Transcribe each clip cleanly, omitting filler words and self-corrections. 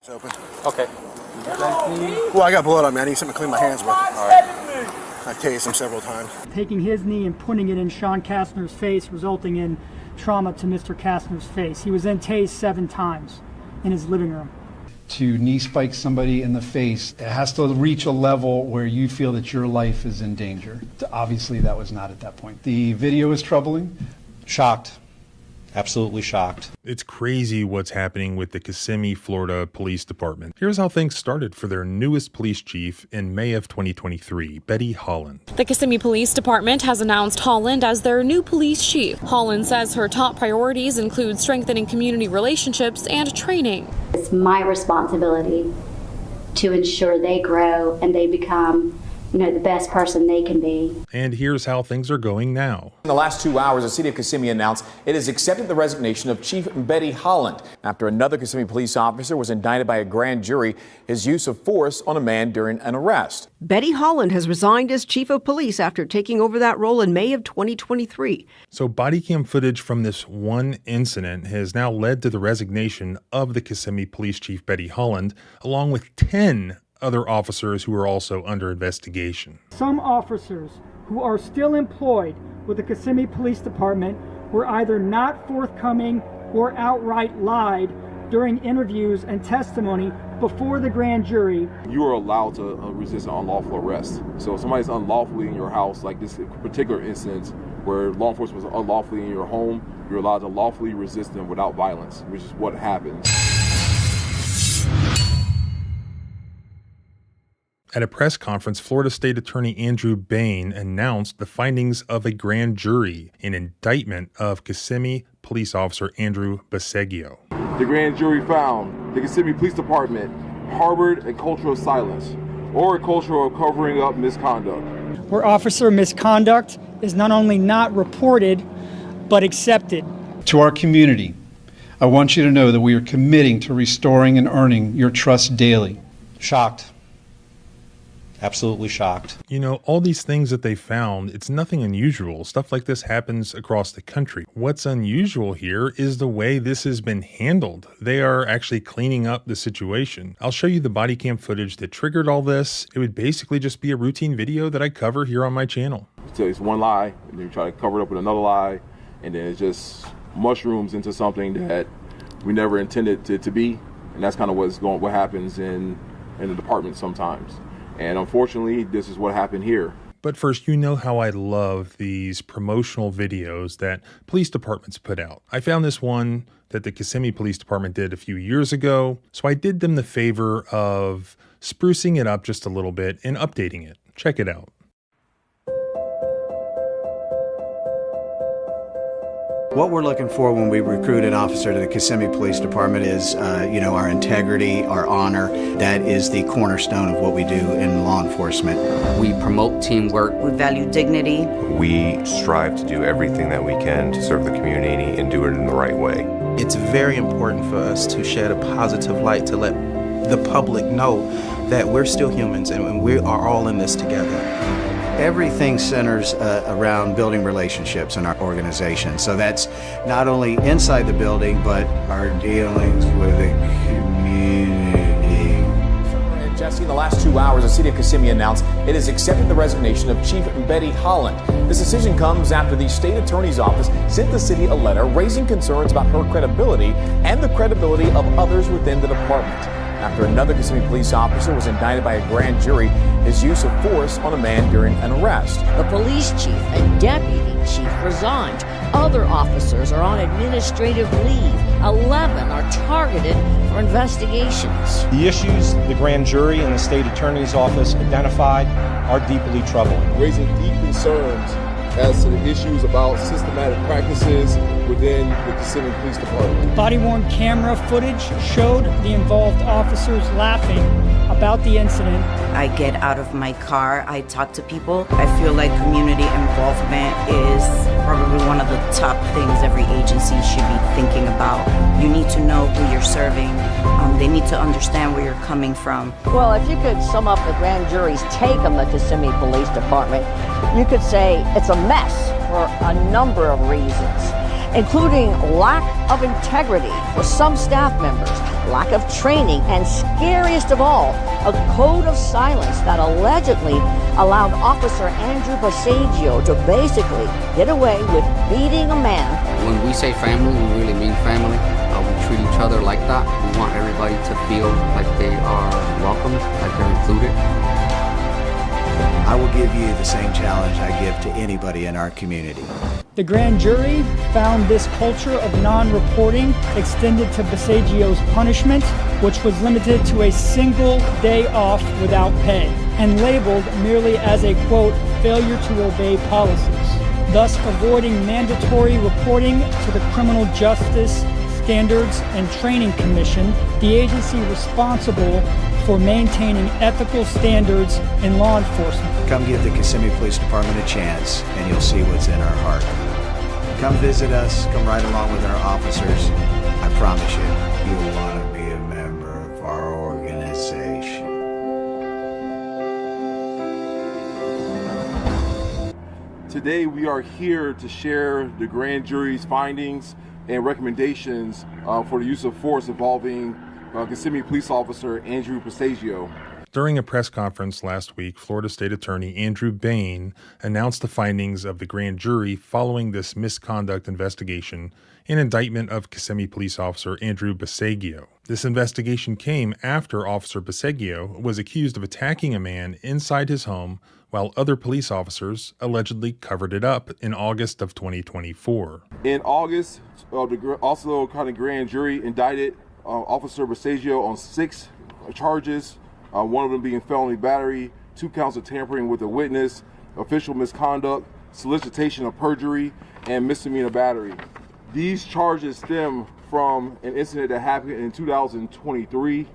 It's open. Okay. Well, I got blood on me. I need something to clean my hands with. All right. I tased him several times. Taking his knee and putting it in Sean Kastner's face, resulting in trauma to Mr. Kastner's face. He was then tased 7 times in his living room. To knee spike somebody in the face, it has to reach a level where you feel that your life is in danger. Obviously, that was not at that point. The video is troubling. Shocked. Absolutely shocked. It's crazy what's happening with the Kissimmee, Florida Police Department. Here's how things started for their newest police chief in May of 2023, Betty Holland. The Kissimmee Police Department has announced Holland as their new police chief. Holland says her top priorities include strengthening community relationships and training. It's my responsibility to ensure they grow and they become the best person they can be. And here's how things are going now. In the last 2 hours, the city of Kissimmee announced it has accepted the resignation of Chief Betty Holland after another Kissimmee police officer was indicted by a grand jury his use of force on a man during an arrest. Betty Holland has resigned as chief of police after taking over that role in May of 2023. So bodycam footage from this one incident has now led to the resignation of the Kissimmee police chief Betty Holland, along with 10 other officers who are also under investigation. Some officers who are still employed with the Kissimmee Police Department were either not forthcoming or outright lied during interviews and testimony before the grand jury. You are allowed to resist an unlawful arrest. So if somebody's unlawfully in your house, like this particular instance where law enforcement was unlawfully in your home, you're allowed to lawfully resist them without violence, which is what happened. At a press conference, Florida State Attorney Andrew Bain announced the findings of a grand jury in indictment of Kissimmee police officer Andrew Baseggio. The grand jury found the Kissimmee Police Department harbored a culture of silence or a culture of covering up misconduct. Where officer misconduct is not only not reported, but accepted. To our community, I want you to know that we are committing to restoring and earning your trust daily. Shocked. Absolutely shocked. You know, all these things that they found, it's nothing unusual. Stuff like this happens across the country. What's unusual here is the way this has been handled. They are actually cleaning up the situation. I'll show you the body cam footage that triggered all this. It would basically just be a routine video that I cover here on my channel. So it's one lie, and then you try to cover it up with another lie, and then it just mushrooms into something that we never intended it to be. And that's kind of what happens in the department sometimes. And unfortunately, this is what happened here. But first, you know how I love these promotional videos that police departments put out. I found this one that the Kissimmee Police Department did a few years ago, so I did them the favor of sprucing it up just a little bit and updating it. Check it out. What we're looking for when we recruit an officer to the Kissimmee Police Department is, our integrity, our honor. That is the cornerstone of what we do in law enforcement. We promote teamwork. We value dignity. We strive to do everything that we can to serve the community and do it in the right way. It's very important for us to shed a positive light to let the public know that we're still humans and we are all in this together. Everything centers around building relationships in our organization. So that's not only inside the building, but our dealings with the community. Jesse, in the last 2 hours, the city of Kissimmee announced it has accepted the resignation of Chief Betty Holland. This decision comes after the state attorney's office sent the city a letter raising concerns about her credibility and the credibility of others within the department. After another Kissimmee police officer was indicted by a grand jury his use of force on a man during an arrest. The police chief and deputy chief resigned. Other officers are on administrative leave. 11 are targeted for investigations. The issues the grand jury and the state attorney's office identified are deeply troubling. Raising deep concerns as to the issues about systematic practices within the Kissimmee Police Department. Body-worn camera footage showed the involved officers laughing about the incident. I get out of my car, I talk to people. I feel like community involvement is probably one of the top things every agency should be thinking about. You need to know who you're serving. They need to understand where you're coming from. Well, if you could sum up the grand jury's take on the Kissimmee Police Department, you could say it's a mess for a number of reasons, including lack of integrity for some staff members, lack of training, and scariest of all, a code of silence that allegedly allowed Officer Andrew Passaggio to basically get away with beating a man. When we say family, we really mean family. We treat each other like that. We want everybody to feel like they are welcome, like they're included. I will give you the same challenge I give to anybody in our community. The grand jury found this culture of non-reporting extended to Passaggio's punishment, which was limited to a single day off without pay, and labeled merely as a, quote, failure to obey policies, thus avoiding mandatory reporting to the Criminal Justice Standards and Training Commission, the agency responsible for maintaining ethical standards in law enforcement. Come give the Kissimmee Police Department a chance, and you'll see what's in our heart. Come visit us, come ride along with our officers. I promise you, you'll want to be a member of our organization. Today we are here to share the grand jury's findings and recommendations for the use of force involving Kissimmee police officer Andrew Passaggio. During a press conference last week, Florida State Attorney Andrew Bain announced the findings of the grand jury following this misconduct investigation and indictment of Kissimmee police officer Andrew Passaggio. This investigation came after Officer Passaggio was accused of attacking a man inside his home while other police officers allegedly covered it up in August of 2024. In August, the Osceola County grand jury indicted Officer Passaggio on 6 charges, one of them being felony battery, 2 counts of tampering with a witness, official misconduct, solicitation of perjury, and misdemeanor battery. These charges stem from an incident that happened in 2023,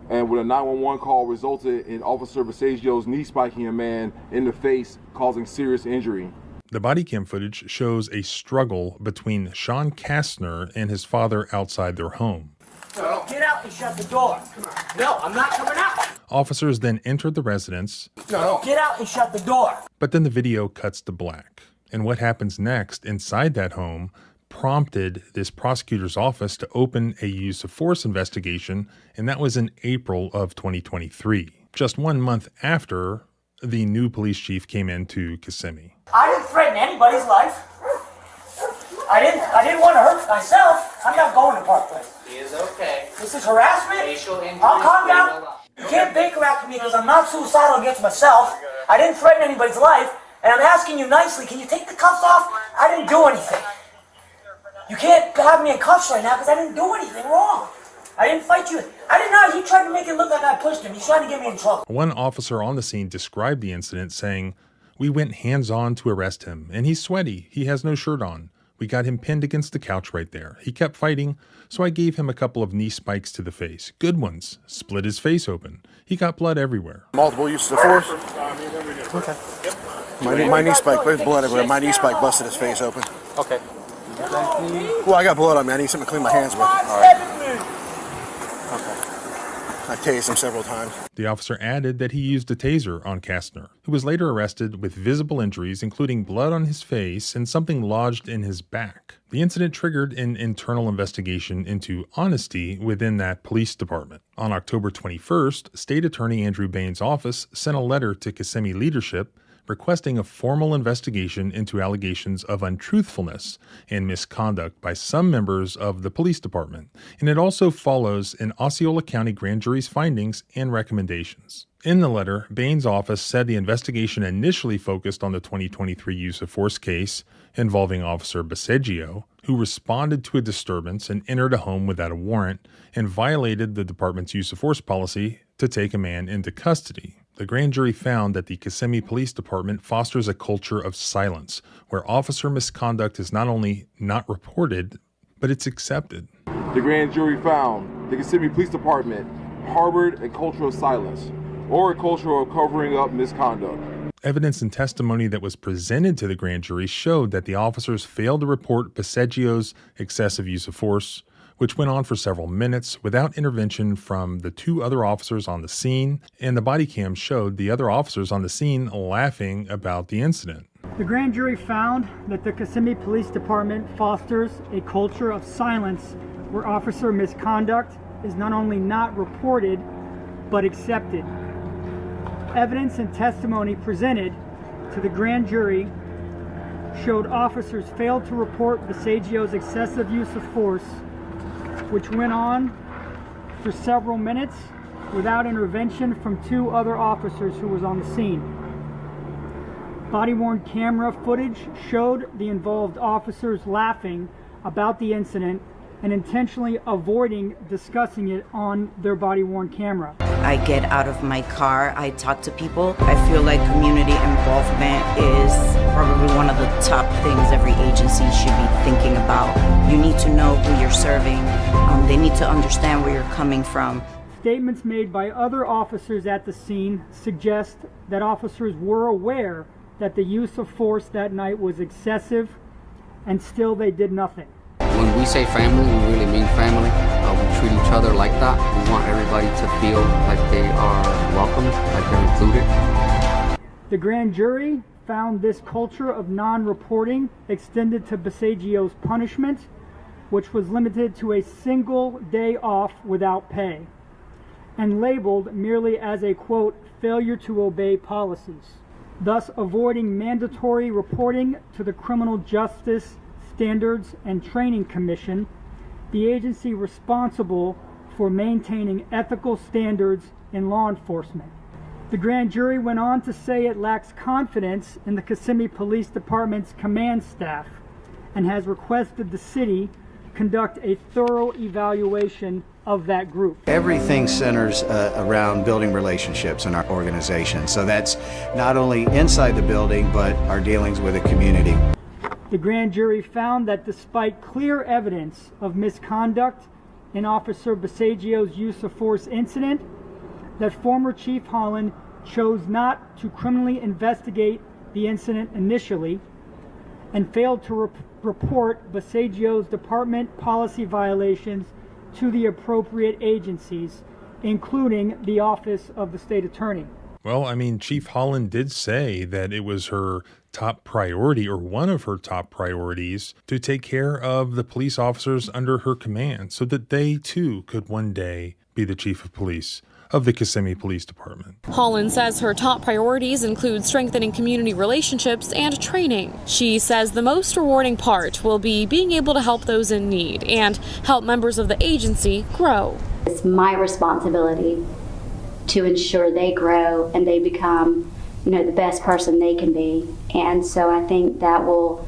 and when a 911 call resulted in Officer Passaggio's knee spiking a man in the face, causing serious injury. The Bodycam footage shows a struggle between Sean Kastner and his father outside their home. No, get out and shut the door. No, I'm not coming out. Officers then entered the residence. No, get out and shut the door. But then the video cuts to black. And what happens next inside that home prompted this prosecutor's office to open a use of force investigation, and that was in April of 2023, just 1 month after the new police chief came into Kissimmee. I didn't threaten anybody's life. I didn't want to hurt myself. I'm not going to Park Place. He is okay. This is harassment. Facial injuries. I'll calm down. You can't banker after me because I'm not suicidal against myself. I didn't threaten anybody's life, and I'm asking you nicely, can you take the cuffs off? I didn't do anything. You can't have me in cuffs right now because I didn't do anything wrong. I didn't fight you. I didn't know. He tried to make it look like I pushed him. He's trying to get me in trouble. One officer on the scene described the incident saying, "We went hands-on to arrest him, and he's sweaty. He has no shirt on. We got him pinned against the couch right there. He kept fighting, so I gave him a couple of knee spikes to the face. Good ones. Split his face open. He got blood everywhere." Multiple uses of force? Okay. My knee spike, there's blood everywhere. My knee spike busted his face open. Okay. Well, I got blood on me. I need something to clean my hands with. All right. I tased him several times. The officer added that he used a taser on Kastner, who was later arrested with visible injuries, including blood on his face and something lodged in his back. The incident triggered an internal investigation into honesty within that police department. On October 21st, State Attorney Andrew Bain's office sent a letter to Kissimmee leadership requesting a formal investigation into allegations of untruthfulness and misconduct by some members of the police department, and it also follows an Osceola County grand jury's findings and recommendations. In the letter, Bain's office said the investigation initially focused on the 2023 use of force case involving Officer Passaggio, who responded to a disturbance and entered a home without a warrant and violated the department's use of force policy to take a man into custody. The grand jury found that the Kissimmee Police Department fosters a culture of silence, where officer misconduct is not only not reported, but it's accepted. The grand jury found the Kissimmee Police Department harbored a culture of silence, or a culture of covering up misconduct. Evidence and testimony that was presented to the grand jury showed that the officers failed to report Passaggio's excessive use of force, which went on for several minutes without intervention from the 2 other officers on the scene, and the body cam showed the other officers on the scene laughing about the incident. The grand jury found that the Kissimmee Police Department fosters a culture of silence where officer misconduct is not only not reported, but accepted. Evidence and testimony presented to the grand jury showed officers failed to report Bisagio's excessive use of force, which went on for several minutes without intervention from 2 other officers who was on the scene. Body-worn camera footage showed the involved officers laughing about the incident and intentionally avoiding discussing it on their body-worn camera. I get out of my car, I talk to people. I feel like community involvement is probably one of the top things every agency should be thinking about. You need to know who you're serving. They need to understand where you're coming from. Statements made by other officers at the scene suggest that officers were aware that the use of force that night was excessive, and still they did nothing. When we say family, we really mean family. We treat each other like that. We want everybody to feel like they are welcome, like they're included. The grand jury found this culture of non-reporting extended to Bisagio's punishment, which was limited to a single day off without pay, and labeled merely as a, quote, failure to obey policies, thus avoiding mandatory reporting to the Criminal Justice Standards and Training Commission, the agency responsible for maintaining ethical standards in law enforcement. The grand jury went on to say it lacks confidence in the Kissimmee Police Department's command staff and has requested the city conduct a thorough evaluation of that group. Everything centers around building relationships in our organization. So that's not only inside the building, but our dealings with the community. The grand jury found that despite clear evidence of misconduct in Officer Bisagio's use of force incident, that former Chief Holland chose not to criminally investigate the incident initially and failed to report Bisagio's department policy violations to the appropriate agencies, including the Office of the State Attorney. Well, I mean, Chief Holland did say that it was her top priority, or one of her top priorities, to take care of the police officers under her command so that they too could one day be the chief of police of the Kissimmee Police Department. Holland says her top priorities include strengthening community relationships and training. She says the most rewarding part will be being able to help those in need and help members of the agency grow. It's my responsibility to ensure they grow and they become, the best person they can be. And so I think that will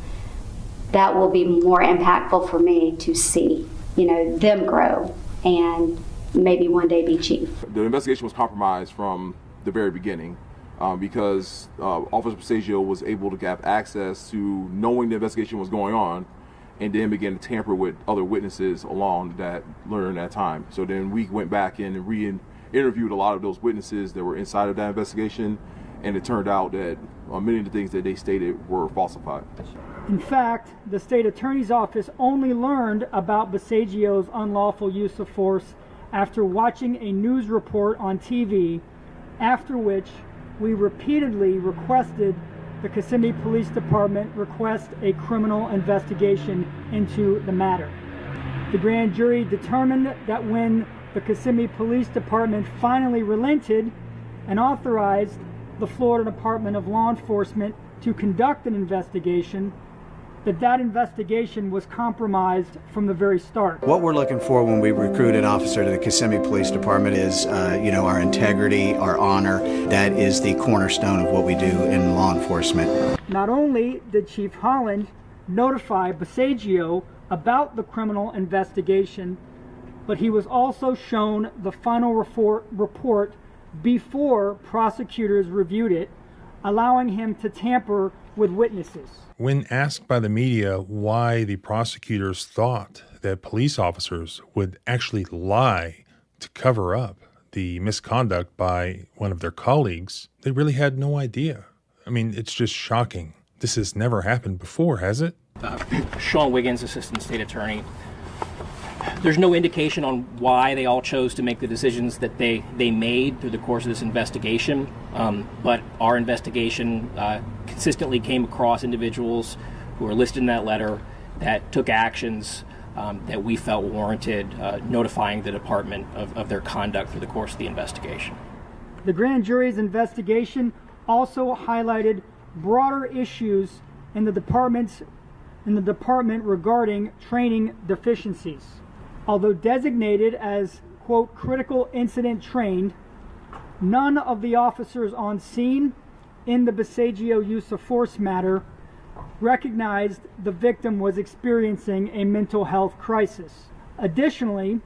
be more impactful for me to see, them grow and maybe one day be chief. The investigation was compromised from the very beginning because Officer Bisagio was able to have access to knowing the investigation was going on and then began to tamper with other witnesses along that during that time. So then we went back in and re-interviewed a lot of those witnesses that were inside of that investigation, and it turned out that many of the things that they stated were falsified. In fact, the state attorney's office only learned about Bisagio's unlawful use of force after watching a news report on TV, after which we repeatedly requested the Kissimmee Police Department request a criminal investigation into the matter. The grand jury determined that when the Kissimmee Police Department finally relented and authorized the Florida Department of Law Enforcement to conduct an investigation, that investigation was compromised from the very start. What we're looking for when we recruit an officer to the Kissimmee Police Department is, our integrity, our honor. That is the cornerstone of what we do in law enforcement. Not only did Chief Holland notify Bisagio about the criminal investigation, but he was also shown the final report before prosecutors reviewed it, allowing him to tamper with witnesses. When asked by the media why the prosecutors thought that police officers would actually lie to cover up the misconduct by one of their colleagues, they really had no idea. I mean, it's just shocking. This has never happened before, has it? Sean Wiggins, Assistant State Attorney. There's no indication on why they all chose to make the decisions that they made through the course of this investigation, but our investigation consistently came across individuals who were listed in that letter that took actions that we felt warranted notifying the department of their conduct through the course of the investigation. The grand jury's investigation also highlighted broader issues in the department regarding training deficiencies. Although designated as, quote, critical incident trained, none of the officers on scene in the Bisagio use of force matter recognized the victim was experiencing a mental health crisis. Additionally,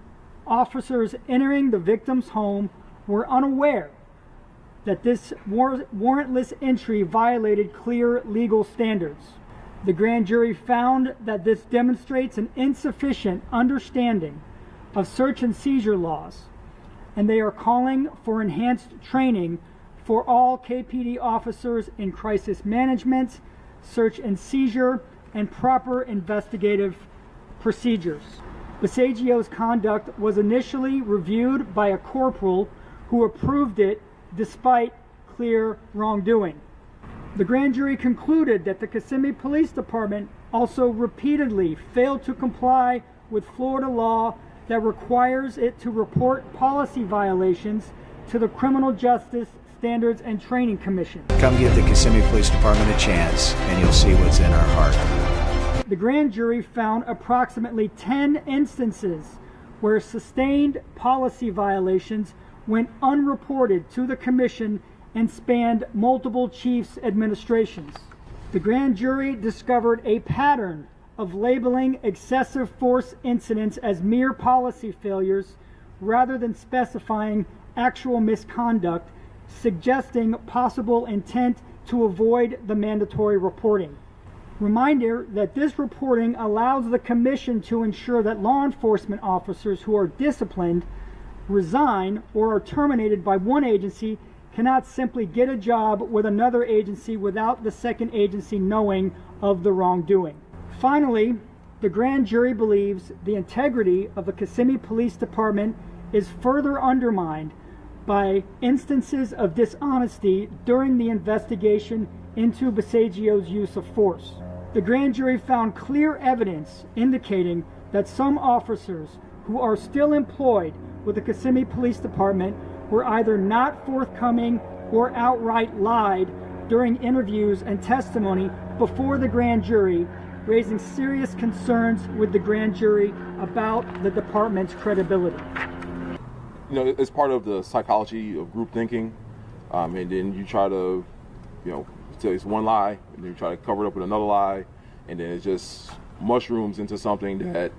officers entering the victim's home were unaware that this warrantless entry violated clear legal standards. The grand jury found that this demonstrates an insufficient understanding of search and seizure laws, and they are calling for enhanced training for all KPD officers in crisis management, search and seizure, and proper investigative procedures. Bisagio's conduct was initially reviewed by a corporal who approved it despite clear wrongdoing. The grand jury concluded that the Kissimmee Police Department also repeatedly failed to comply with Florida law that requires it to report policy violations to the Criminal Justice Standards and Training Commission. Come give the Kissimmee Police Department a chance, and you'll see what's in our heart. The grand jury found approximately 10 instances where sustained policy violations went unreported to the commission and spanned multiple chiefs' administrations. The grand jury discovered a pattern of labeling excessive force incidents as mere policy failures rather than specifying actual misconduct, suggesting possible intent to avoid the mandatory reporting. Reminder that this reporting allows the commission to ensure that law enforcement officers who are disciplined, resign, or are terminated by one agency cannot simply get a job with another agency without the second agency knowing of the wrongdoing. Finally, the grand jury believes the integrity of the Kissimmee Police Department is further undermined by instances of dishonesty during the investigation into Bisagio's use of force. The grand jury found clear evidence indicating that some officers who are still employed with the Kissimmee Police Department were either not forthcoming or outright lied during interviews and testimony before the grand jury, raising serious concerns with the grand jury about the department's credibility. You know, it's part of the psychology of group thinking, and then you try to, say it's one lie, and then you try to cover it up with another lie, and then it just mushrooms into something that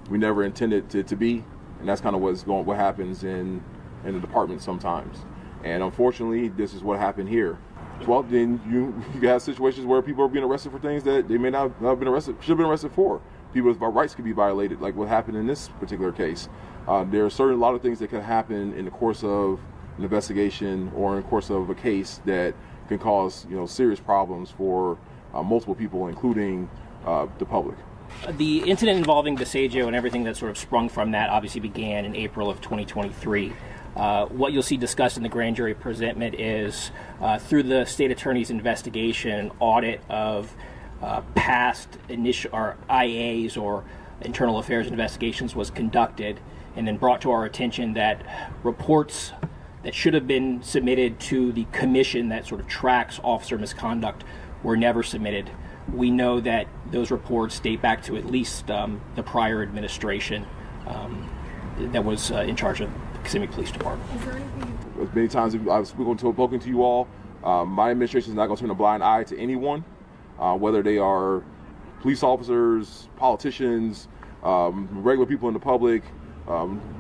we never intended to be, and that's kind of what happens in the department sometimes. And unfortunately, this is what happened here. Well, then you have situations where people are being arrested for things that they may not have been arrested, should have been arrested for. People's rights could be violated, like what happened in this particular case. There are a lot of things that can happen in the course of an investigation or in the course of a case that can cause serious problems for multiple people, including the public. The incident involving Bisagio and everything that sort of sprung from that obviously began in April of 2023. What you'll see discussed in the grand jury presentment is through the state attorney's investigation, audit of past initial or IAs or internal affairs investigations was conducted, and then brought to our attention that reports that should have been submitted to the commission that sort of tracks officer misconduct were never submitted. We know that those reports date back to at least the prior administration that was in charge of the Kissimmee Police Department. As many times I've spoken to you all, my administration is not going to turn a blind eye to anyone, whether they are police officers, politicians, regular people in the public,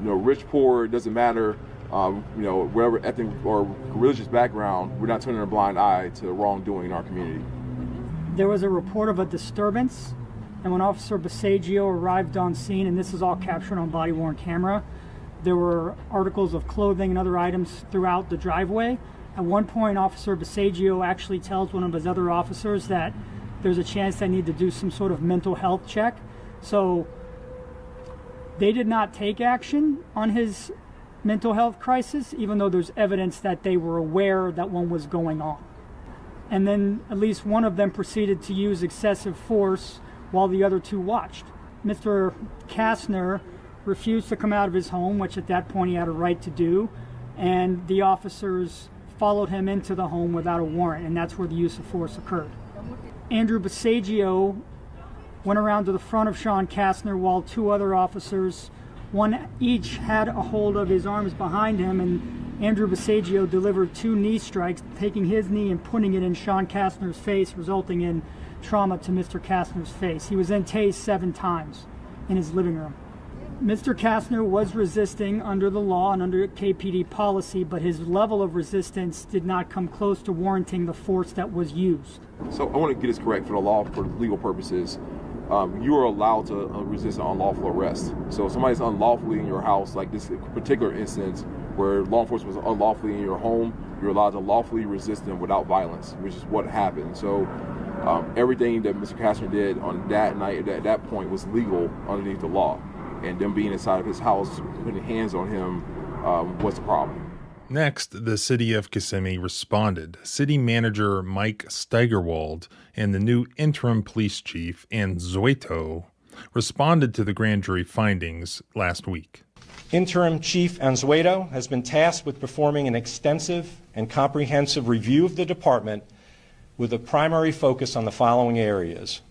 rich, poor, it doesn't matter. Whatever ethnic or religious background, we're not turning a blind eye to wrongdoing in our community. There was a report of a disturbance, and when Officer Bisagio arrived on scene, and this is all captured on body-worn camera, there were articles of clothing and other items throughout the driveway. At one point, Officer Bisagio actually tells one of his other officers that there's a chance they need to do some sort of mental health check. So they did not take action on his mental health crisis, even though there's evidence that they were aware that one was going on. And then at least one of them proceeded to use excessive force while the other two watched. Mr. Kastner refused to come out of his home, which at that point he had a right to do, and the officers followed him into the home without a warrant, and that's where the use of force occurred. Andrew Basagio went around to the front of Sean Kastner while two other officers, one each, had a hold of his arms behind him, and Andrew Basagio delivered 2 knee strikes, taking his knee and putting it in Sean Kastner's face, resulting in trauma to Mr. Kastner's face. He was then tased 7 times in his living room. Mr. Kastner was resisting under the law and under KPD policy, but his level of resistance did not come close to warranting the force that was used. So I want to get this correct for the law, for legal purposes. You are allowed to resist an unlawful arrest. So if somebody's unlawfully in your house, like this particular instance where law enforcement was unlawfully in your home, you're allowed to lawfully resist them without violence, which is what happened. So everything that Mr. Kastner did on that night, at that point, was legal underneath the law. And them being inside of his house, putting hands on him, was the problem. Next, the city of Kissimmee responded. City manager Mike Steigerwald and the new interim police chief, Ann Zoito, responded to the grand jury findings last week. Interim Chief Anzueto has been tasked with performing an extensive and comprehensive review of the department with a primary focus on the following areas.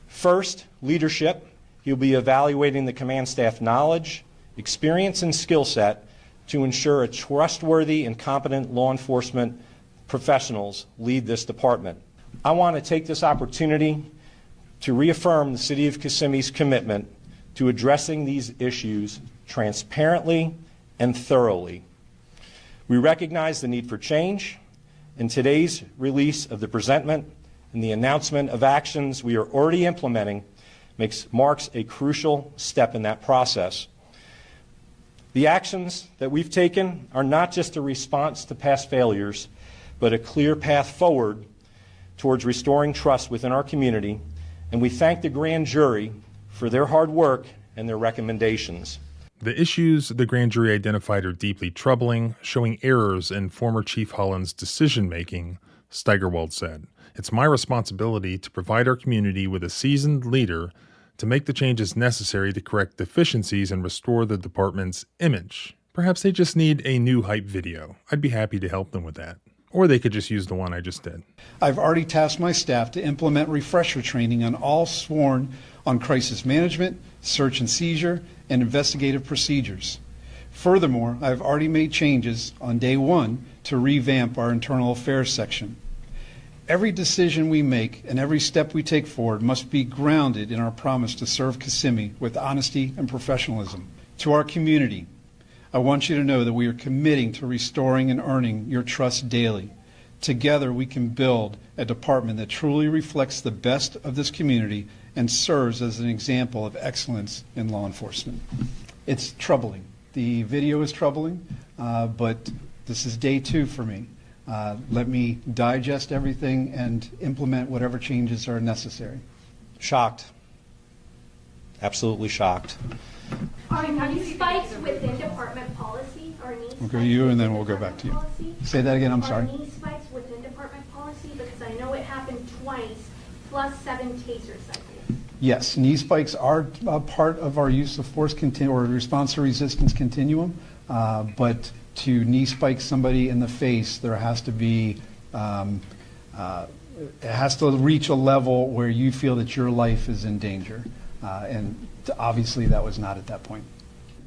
First, leadership. He'll be evaluating the command staff knowledge, experience, and skill set to ensure a trustworthy and competent law enforcement professionals lead this department. I want to take this opportunity to reaffirm the City of Kissimmee's commitment to addressing these issues transparently and thoroughly. We recognize the need for change, and today's release of the presentment and the announcement of actions we are already implementing marks a crucial step in that process. The actions that we've taken are not just a response to past failures, but a clear path forward towards restoring trust within our community, and we thank the grand jury for their hard work and their recommendations. The issues the grand jury identified are deeply troubling, showing errors in former Chief Holland's decision-making, Steigerwald said. It's my responsibility to provide our community with a seasoned leader to make the changes necessary to correct deficiencies and restore the department's image. Perhaps they just need a new hype video. I'd be happy to help them with that. Or they could just use the one I just did. I've already tasked my staff to implement refresher training on all sworn on crisis management, search and seizure, and investigative procedures. Furthermore, I've already made changes on day 1 to revamp our internal affairs section. Every decision we make and every step we take forward must be grounded in our promise to serve Kissimmee with honesty and professionalism. To our community, I want you to know that we are committing to restoring and earning your trust daily. Together, we can build a department that truly reflects the best of this community and serves as an example of excellence in law enforcement. It's troubling. The video is troubling, but this is day 2 for me. Let me digest everything and implement whatever changes are necessary. Shocked. Absolutely shocked. Are knee spikes within department policy? Or knee We'll go to you and then we'll go back to you. Policy? Say that again, I'm sorry. Are knee spikes within department policy? Because I know it happened twice, plus 7 taser cycles. Yes, knee spikes are part of our use of force or response to resistance continuum, but to knee spike somebody in the face, there has to be, it has to reach a level where you feel that your life is in danger. And obviously that was not at that point.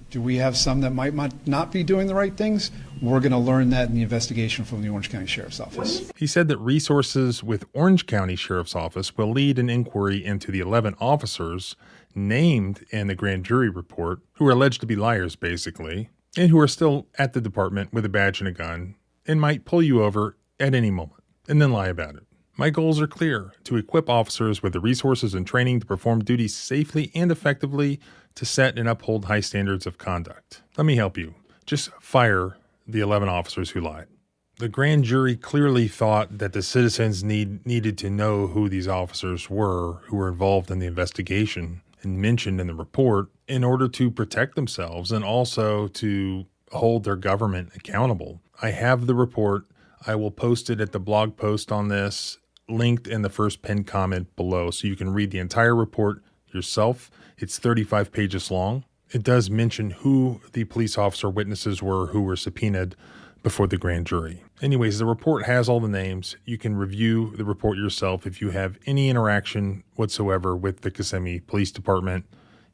Do we have some that might not be doing the right things? We're going to learn that in the investigation from the Orange County Sheriff's Office. He said that resources with Orange County Sheriff's Office will lead an inquiry into the 11 officers named in the grand jury report, who are alleged to be liars, basically, and who are still at the department with a badge and a gun and might pull you over at any moment and then lie about it. My goals are clear: to equip officers with the resources and training to perform duties safely and effectively, to set and uphold high standards of conduct. Let me help you. Just fire the 11 officers who lied. The grand jury clearly thought that the citizens needed to know who these officers were who were involved in the investigation and mentioned in the report in order to protect themselves and also to hold their government accountable. I have the report. I will post it at the blog post on this, linked in the first pinned comment below, so you can read the entire report yourself. It's 35 pages long. It does mention who the police officer witnesses were who were subpoenaed before the grand jury. Anyways, the report has all the names. You can review the report yourself if you have any interaction whatsoever with the Kissimmee Police Department,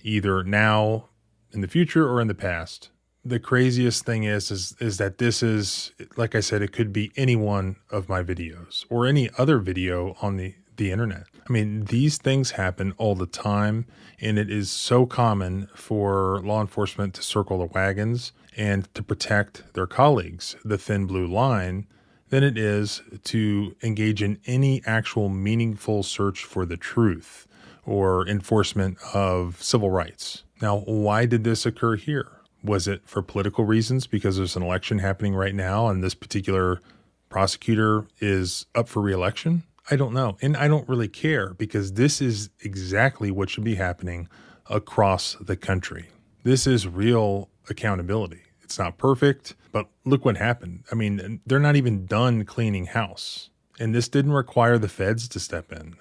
either now, in the future, or in the past. The craziest thing is that this is, like I said, it could be any one of my videos or any other video on the internet. I mean, these things happen all the time, and it is so common for law enforcement to circle the wagons and to protect their colleagues, the thin blue line, than it is to engage in any actual meaningful search for the truth or enforcement of civil rights. Now, why did this occur here? Was it for political reasons because there's an election happening right now and this particular prosecutor is up for re-election? I don't know. And I don't really care because this is exactly what should be happening across the country. This is real accountability. It's not perfect, but look what happened. I mean, they're not even done cleaning house. And this didn't require the feds to step in.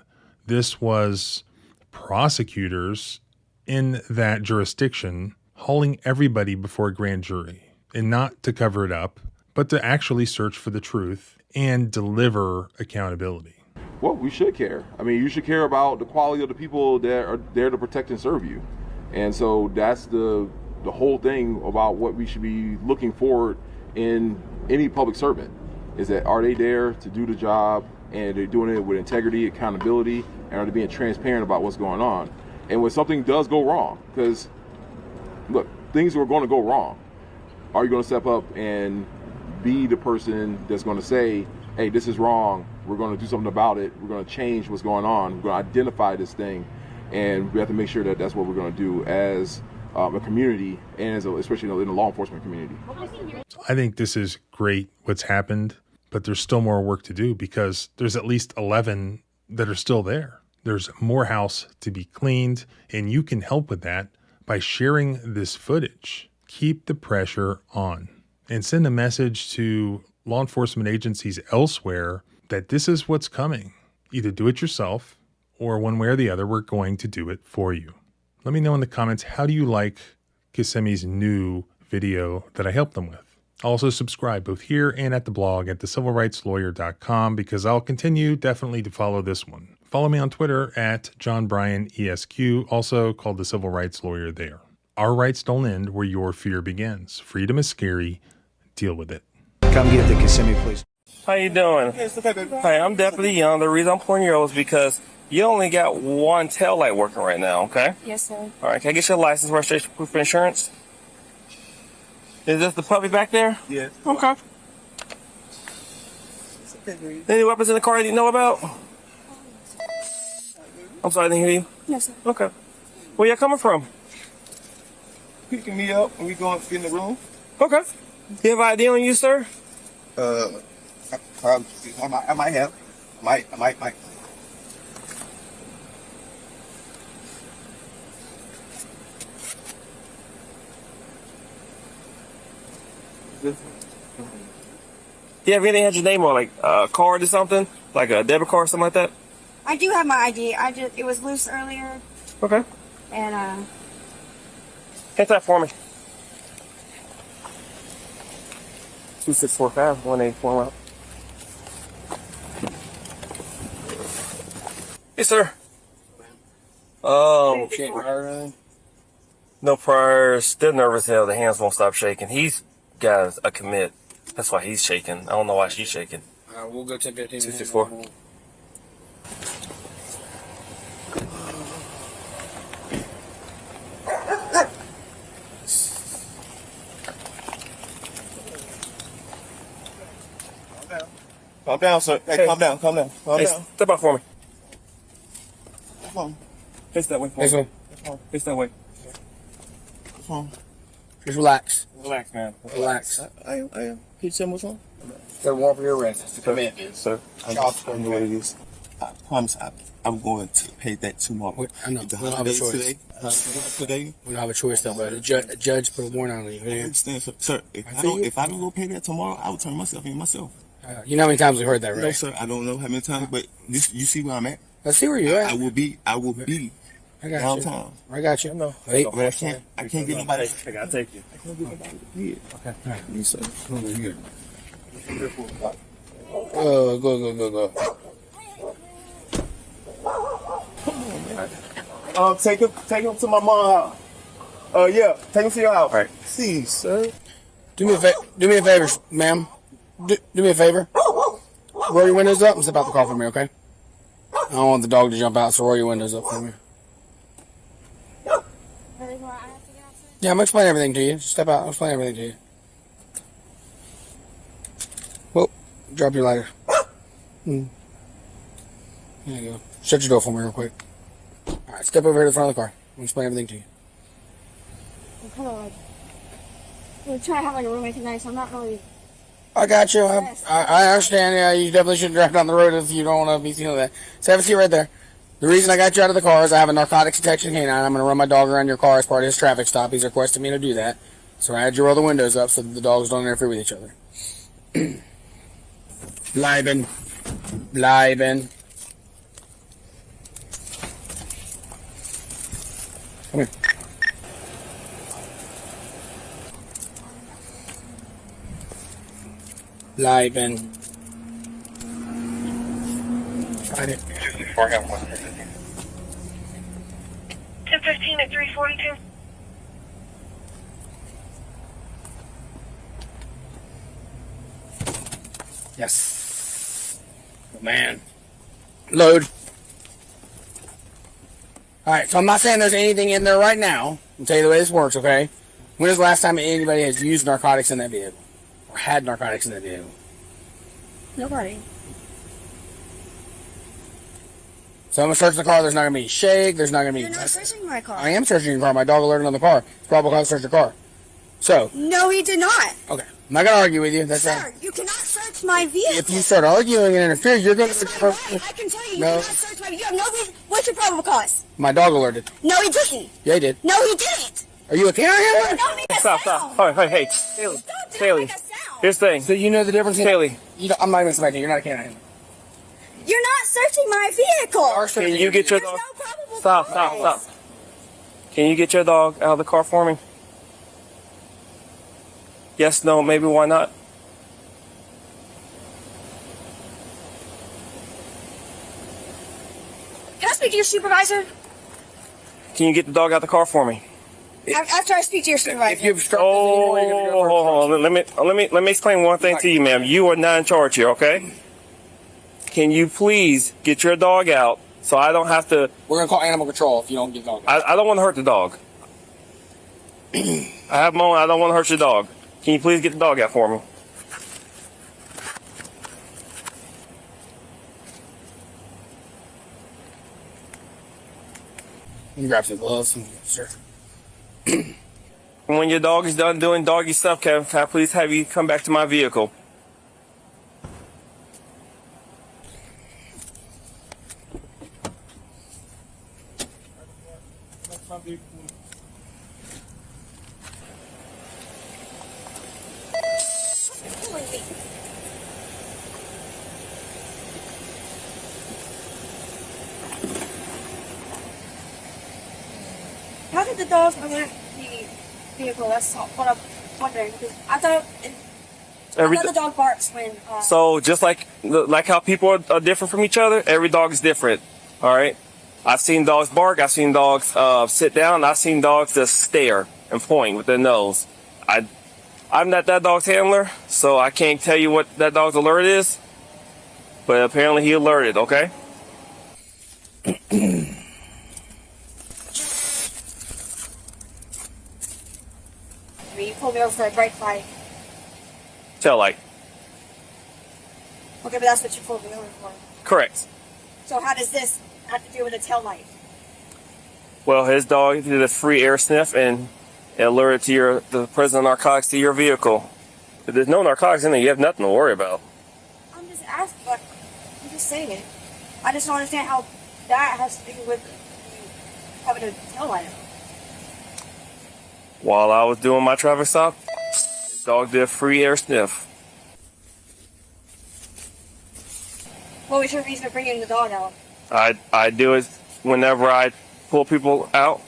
This was prosecutors in that jurisdiction hauling everybody before a grand jury, and not to cover it up, but to actually search for the truth and deliver accountability. Well, we should care. I mean, you should care about the quality of the people that are there to protect and serve you. And so that's the whole thing about what we should be looking forward in any public servant, is that are they there to do the job, and they're doing it with integrity, accountability, and are they being transparent about what's going on. And when something does go wrong, because look, things are going to go wrong, are you going to step up and be the person that's going to say, hey, this is wrong, we're going to do something about it, we're going to change what's going on, we're going to identify this thing, and we have to make sure that that's what we're going to do as a community, and especially in the law enforcement community. I think this is great what's happened, but there's still more work to do because there's at least 11 that are still there. There's more house to be cleaned, and you can help with that by sharing this footage. Keep the pressure on and send a message to law enforcement agencies elsewhere that this is what's coming. Either do it yourself or one way or the other, we're going to do it for you. Let me know in the comments, how do you like Kissimmee's new video that I helped them with? Also subscribe both here and at the blog at thecivilrightslawyer.com because I'll continue definitely to follow this one. Follow me on Twitter at JohnBryanESQ, also called The Civil Rights Lawyer there. Our rights don't end where your fear begins. Freedom is scary. Deal with it. Come get the Kissimmee Police. How you doing? Hi, I'm Deputy Young. The reason I'm pulling you over is because you only got one tail light working right now, okay? Yes, sir. All right, can I get your license, registration, proof of insurance? Is this the puppy back there? Yeah. Okay. Any weapons in the car that you know about? I'm sorry, I didn't hear you. Yes, sir. Okay. Where you coming from? Picking me up when we go up in the room. Okay. You have ID on you, sir? I might have. I might. Do you have anything that has your name on, like a card or something? Like a debit card or something like that? I do have my ID. It was loose earlier. Okay. And Hit that for me. 2645 184 out. Yes, sir. No priors. Still nervous as hell. The hands won't stop shaking. He's got a commit. That's why he's shaking. I don't know why she's shaking. we'll go check that. 264. Calm down, sir. Hey, calm down. Calm down. Step out for me. Come on. Face that way for This me. way. Face that way. Come on. Just relax. Relax, man. Relax. I am. Can you tell me what's wrong? Got a warrant for your arrest. It's a commitment. Sir, I know what it is. I promise I'm going to pay that tomorrow. I know. We don't have a choice. Today? We don't have a choice, though, but the judge put a warrant on you. I understand, sir. If I don't go pay that tomorrow, I will turn myself in myself. You know how many times we've heard that, right? No, sir. I don't know how many times, but you see where I'm at. I see where you're at. I will be I got downtown. you. I got you. No. Wait. I mean, I can't get nobody. I gotta take you. I can't get nobody. Yeah. Okay. All right. You say. Go. Take him to my mom's house. Yeah, take him to your house. All right. See, sir. Do me a favor, ma'am. Do me a favor. Roll your windows up and step out the car for me, okay? I don't want the dog to jump out, so roll your windows up for me. Yeah, I'm explaining everything to you. Just step out. I'll explain everything to you. Well, drop your lighter. There you go. Shut your door for me real quick. Alright, step over here to the front of the car. I'll explain everything to you. I'm kind of like, we're trying to have like a roommate tonight, so I'm not really. I got you. I understand. Yeah, you definitely shouldn't drive down the road if you don't want to be feeling that. So have a seat right there. The reason I got you out of the car is I have a narcotics detection canine. I'm going to run my dog around your car as part of his traffic stop. He's requested me to do that. So I had you roll the windows up so that the dogs don't interfere with each other. Bleiben. Come here. Bleiben. Got it. 10:15 at 342. Yes. Oh, man. Load. Alright, so I'm not saying there's anything in there right now. I'll tell you the way this works, okay? When is the last time anybody has used narcotics in that vehicle? Or had narcotics in that vehicle? Nobody. So I'm going to search the car. There's not going to be any shake. There's not going to be... You're not searching my car. I am searching your car. My dog alerted on the car. It's probable cause to search your car. So... No, he did not. Okay. I'm not going to argue with you. That's Sir, you cannot search my vehicle. If you start arguing and interfere, you're going to... I can tell you, you cannot search my vehicle. You have no reason. What's your probable cause? My dog alerted. No, he didn't. Yeah, he did. No, he didn't. Are you a canine handler? Stop. Hey. Haley. Here's the thing. So you know the difference? Haley. I'm not even expecting you. You're not a canine handler. You're not searching my vehicle. Can you get your dog? Stop. Can you get your dog out of the car for me? Yes, no, maybe, why not? Can I speak to your supervisor? Can you get the dog out of the car for me? After I speak to your supervisor. If you've struck hold on. Let me explain one thing to you, ma'am. You are not in charge here, okay? Can you please get your dog out so I don't have to... We're going to call animal control if you don't get the dog out. I don't want to hurt the dog. I have my own. I don't want to hurt your dog. Can you please get the dog out for me? Let me grab some gloves, sir. When your dog is done doing doggy stuff, can I please have you come back to my vehicle? How did the dog alert the vehicle? That's what I'm wondering. Because I thought the dog barks when... So just like how people are different from each other, every dog is different. All right. I've seen dogs bark. I've seen dogs sit down. I've seen dogs just stare and point with their nose. I'm not that dog's handler, so I can't tell you what that dog's alert is. But apparently he alerted. Okay. You pulled me over for a brake light. Tail light. Okay, but that's what you pulled me over for. Correct. So how does this have to do with a tail light? Well, his dog did a free air sniff and it alerted to the presence of narcotics to your vehicle. If there's no narcotics in there, you have nothing to worry about. I'm just asking, but I'm just saying it. I just don't understand how that has to do with you having a tail light. While I was doing my traffic stop, the dog did a free air sniff. What was your reason for bringing the dog out? I do it whenever I pull people out,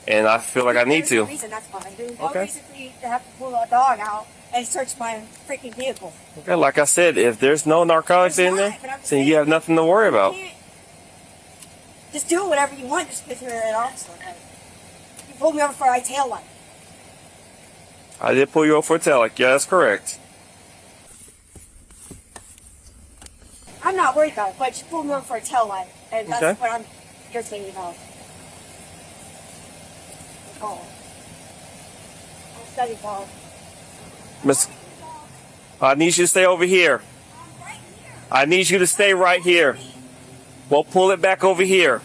and I feel like I need There's no to. reason, that's fine. There's no Okay. reason for you to have to pull a dog out and search my freaking vehicle. Okay, like I said, if there's no narcotics in there, then you have nothing to worry about. Just do whatever you want just because you're an officer. Like, you pulled me over for a tail light. I did pull you over for a tail light. Yeah, that's correct. I'm not worried about it, but you pulled me over for a tail light, and that's Okay. what I'm irritated about. Oh. I'll study ball. Miss, I need you to stay over here. I need you to stay right here. Well, pull it back over here.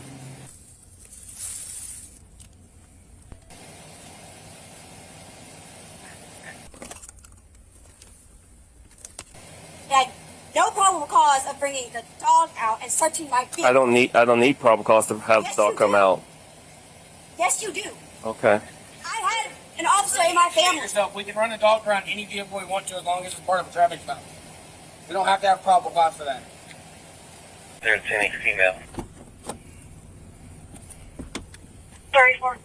Had no probable cause of bringing the dog out and searching my vehicle. I don't need probable cause to have the dog come out. Yes, you do. Okay. I had an officer in my family. Yourself. We can run a dog around any vehicle we want to as long as it's part of a traffic stop. We don't have to have probable cause for that. There's any female. 34.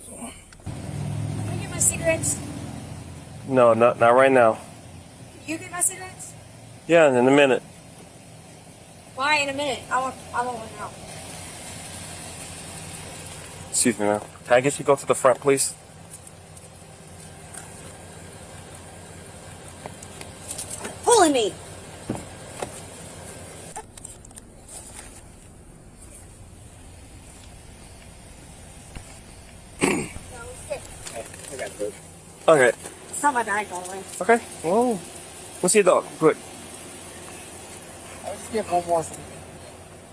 Can you get my cigarettes? No, not right now. Can you get my cigarettes? Yeah, in a minute. Why in a minute? I want one now. Excuse me, ma'am. Can I get you to go to the front, please? Pulling me. Okay. It's not my bag, by the way. Okay. Well, let's see your dog. Quick. Let's get one more.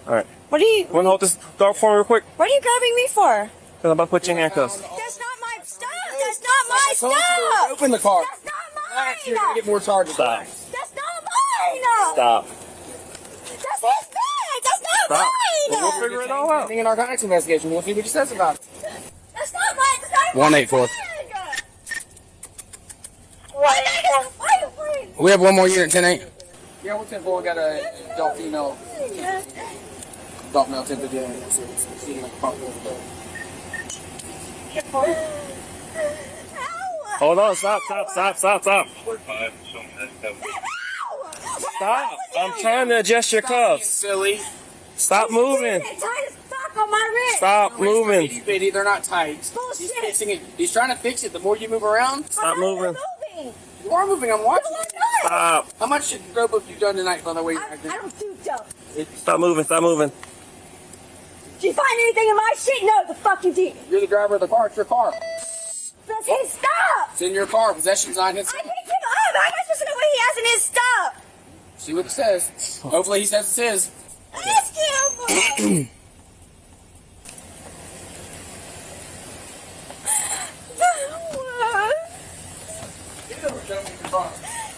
All right. What are you? Want to hold this dog for me real quick? What are you grabbing me for? Because I'm about to put you in handcuffs. That's not my stuff. That's not my stuff. Open the car. That's not mine. You're gonna get more charges. Stop. That's not mine. Stop. That's his bag. That's not Stop. mine. We'll figure it all out. Being a narcotics investigation. We'll see what he says about it. That's not mine. That's not 184. We have one more unit, 10-8. Yeah, we're 10-4. We got a adult female. Adult male 10-15. Hold on. Stop. Stop. I'm trying to adjust your cuffs. Silly. Stop moving. Stop moving. Bitty, they're not tight. He's fixing it. He's trying to fix it. The more you move around, Stop moving. you are moving. I'm watching. Stop. How much road book you done tonight, by the way? I don't do dope. Stop moving. Did you find anything in my shit? No, the fuck you did. You're the driver of the car. It's your car. That's his stuff. It's in your car. Possession's not his. I picked him up. How am I supposed to know what he has in his stuff? See what it says. Hopefully he says it's his. Ask him.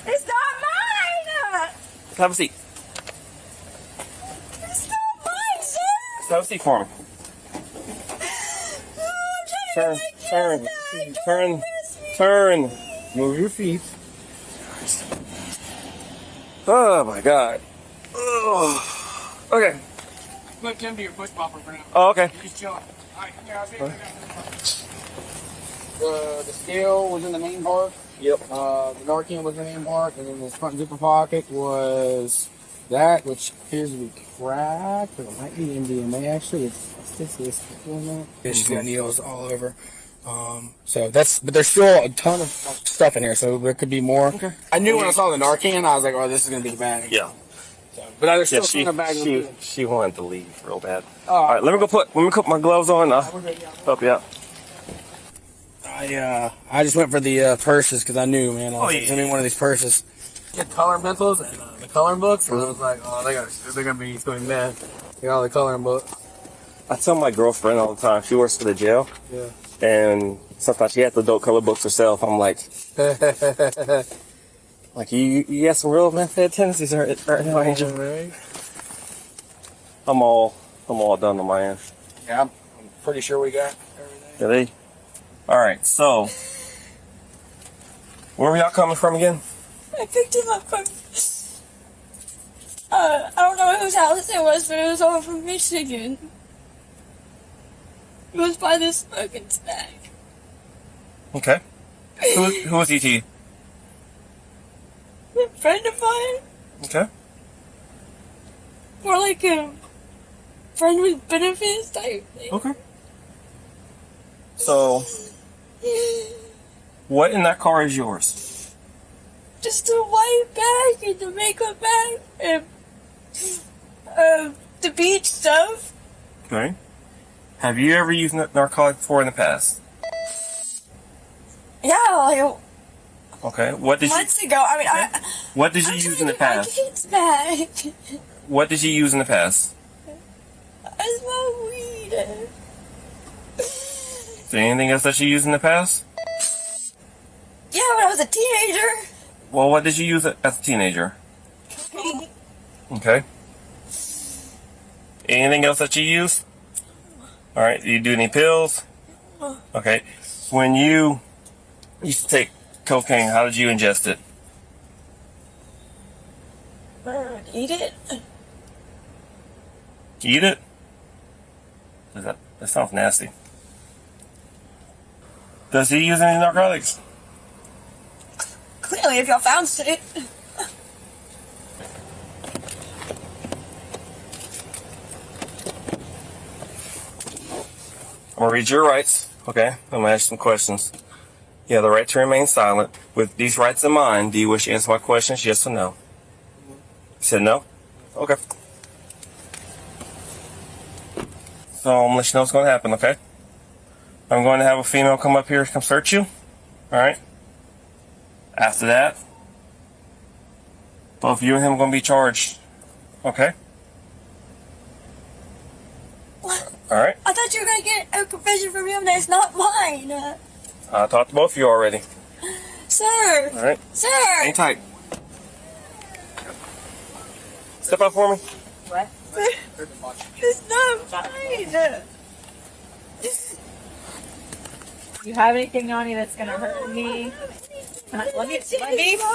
It's not mine. Have a seat. It's not mine, sir. Have a seat for me. Turn. Move your feet. Oh my God. Oh. Okay. Put him to your push bumper for now. Oh, okay. He's chilling. Alright, here, I'll see you. The scale was in the main part. Yep. The Narcan was in the main part, and then the front zipper pocket was that, which appears to be cracked, but it might be MDMA actually. It's she's got needles all over. So that's, but there's still a ton of stuff in here, so there could be more. Okay. I knew when I saw the Narcan, I was like, oh, this is gonna be bad. Yeah. So, but there's still she, a ton of bags. she wanted to leave real bad. All right, let me put my gloves on. Help you out. I just went for the purses because I knew, man. I was like, give me one of these purses. Get coloring pencils and the coloring books, and I was like, oh, they're gonna be going mad. Get all the coloring books. I tell my girlfriend all the time. She works for the jail. Yeah. And sometimes she has the adult color books herself. I'm like, you got some real method tendencies right now, Angel. Right. I'm all done on my end. Yeah, I'm pretty sure we got everything. Really? All right. So, where were y'all coming from again? I picked him up from, I don't know whose house it was, but it was over from Michigan. It was by this smoking snack. Okay. Who was he to you? A friend of mine. Okay. More like a friend with benefits type thing. Okay. So, what in that car is yours? Just a white bag and the makeup bag and the beach stuff. Okay. Have you ever used narcotic before in the past? Yeah, like Okay. What did months ago. I mean, What did you use in the past? it's bag. What did you use in the past? I smoke weed. Is there anything else that you used in the past? Yeah, when I was a teenager. Well, what did you use as a teenager? Okay. Anything else that you use? All right. Do you do any pills? Okay. When you used to take cocaine, how did you ingest it? Eat it. Eat it? That sounds nasty. Does he use any narcotics? Clearly, if y'all found it. I'm gonna read your rights, okay? I'm gonna ask you some questions. You have the right to remain silent. With these rights in mind, do you wish to answer my questions, yes or no? You said no? Okay. So I'm gonna let you know what's gonna happen, okay? I'm going to have a female come up here, come search you, alright? After that, both you and him are gonna be charged, okay? What? Alright? I thought you were gonna get a confession from him that's not mine. I talked to both of you already. Sir. Alright? Sir. Hang tight. Step out for me. What? It's not mine. You have anything on you that's gonna hurt me? Let me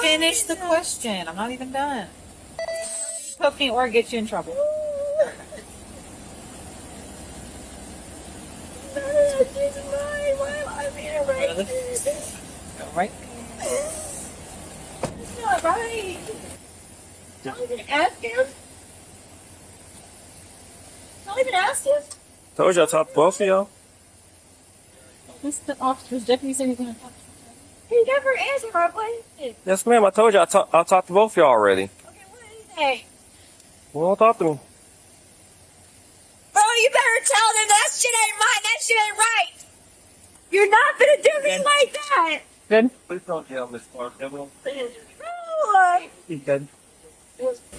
finish the question. I'm not even done. Poke me or get you in trouble. Right? It's not right. Don't even ask him. Don't even ask him. Told you I talked to both of y'all. This the officer's deputy said he's gonna talk to He never answered my question. Yes, ma'am. I told you I talked to both of y'all already. Hey. Well, talk to me. Bro, you better tell them that shit ain't mine. That shit ain't right. You're not gonna do me like that. Good. Please don't yell, Miss Clark. Everyone. Oh, He's good.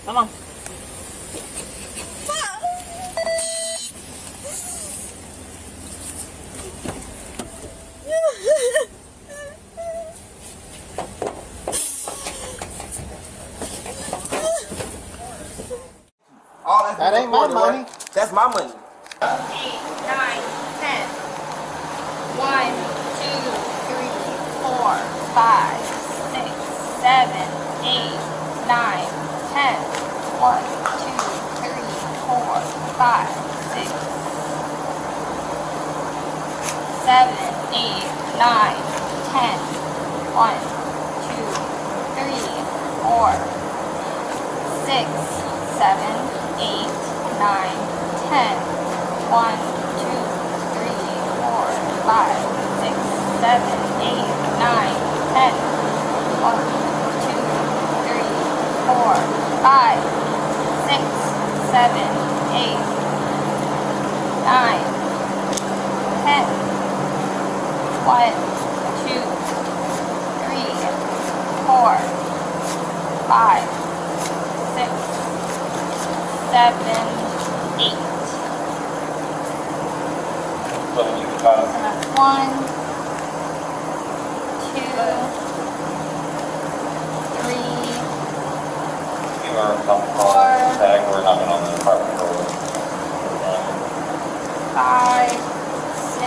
Come on. That ain't my money. That's my money. 8, 9, 10. 1, 2, 3, 4, 5, 6, 7, 8, 9, 10. 1, 2, 3, 4, 5, 6, 7, 8, 9, 10. 1, 2, 3, 4, 6, 7, 8, 9, 10. 1, 2, 3, 4, 5, 6, 7, 8, 9, 10. 1, 2, 3, 4, 5, 6, 7, 8, 9, 10. 1, 2, 3, 4, 5, 6, 7, 8. That's 1, 2, 3, 5, 6.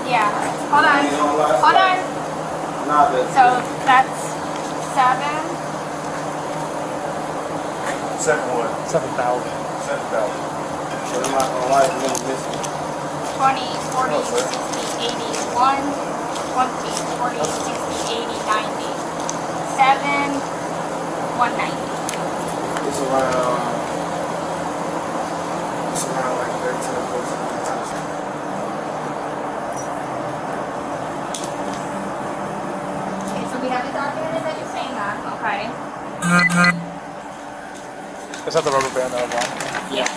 Yeah. Hold on. So that's 7,000. 7,000. So I'm not gonna lie, I'm missing. 20, 40, 60, 80, 1, 20, 40, 60, 80, 90. 7, 190. It's around like 13 or 14,000. Okay, so we have it documented that you're saying that, okay? Is that the rubber band that I bought? Yeah.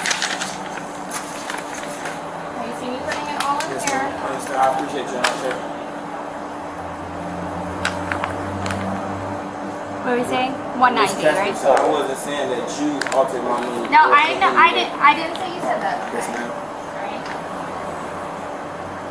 Okay, so you putting it all in Yes, here. ma'am. I understand. I appreciate you. What were we saying? 190, right? So I wasn't saying that you altered my money. No, I didn't say you said that. Yes, ma'am. Right?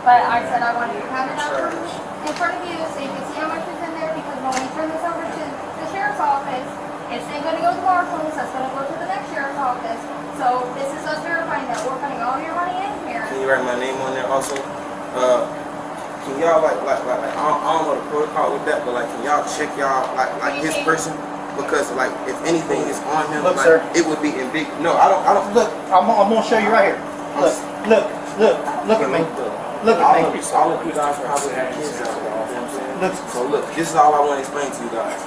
But I said I wanted to have it up in front of you so you can see how much is in there, because when we turn this over to the sheriff's office, it's then going to go to the marshal's, that's going to go to the next sheriff's office. So this is us verifying that we're putting all your money in here. Can you write my name on there also? Can y'all like I don't know the protocol with that, but like can y'all check y'all like his person? Because like if anything is on him, Look, like, sir. it would be in big. No, I don't. Look, I'm gonna show you right here. Look at me. Look at me. All of you guys probably have kids out there. You know what I'm saying? Look. So look, this is all I want to explain to you guys.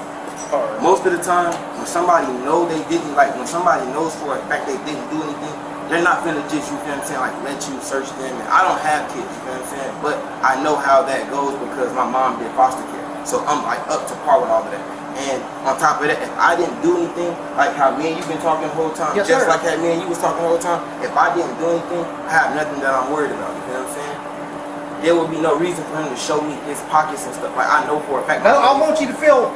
Most of the time, when somebody know they didn't, like when somebody knows for a fact they didn't do anything, they're not finna just, you feel what I'm saying, like let you search them. And I don't have kids, you feel what I'm saying? But I know how that goes because my mom did foster care. So I'm like up to par with all of that. And on top of that, if I didn't do anything, like how me and you been talking the whole time, Yes, just sir. like how me and you was talking the whole time, if I didn't do anything, I have nothing that I'm worried about, you know what I'm saying? There would be no reason for him to show me his pockets and stuff. Like I know for a fact. No, I want you to feel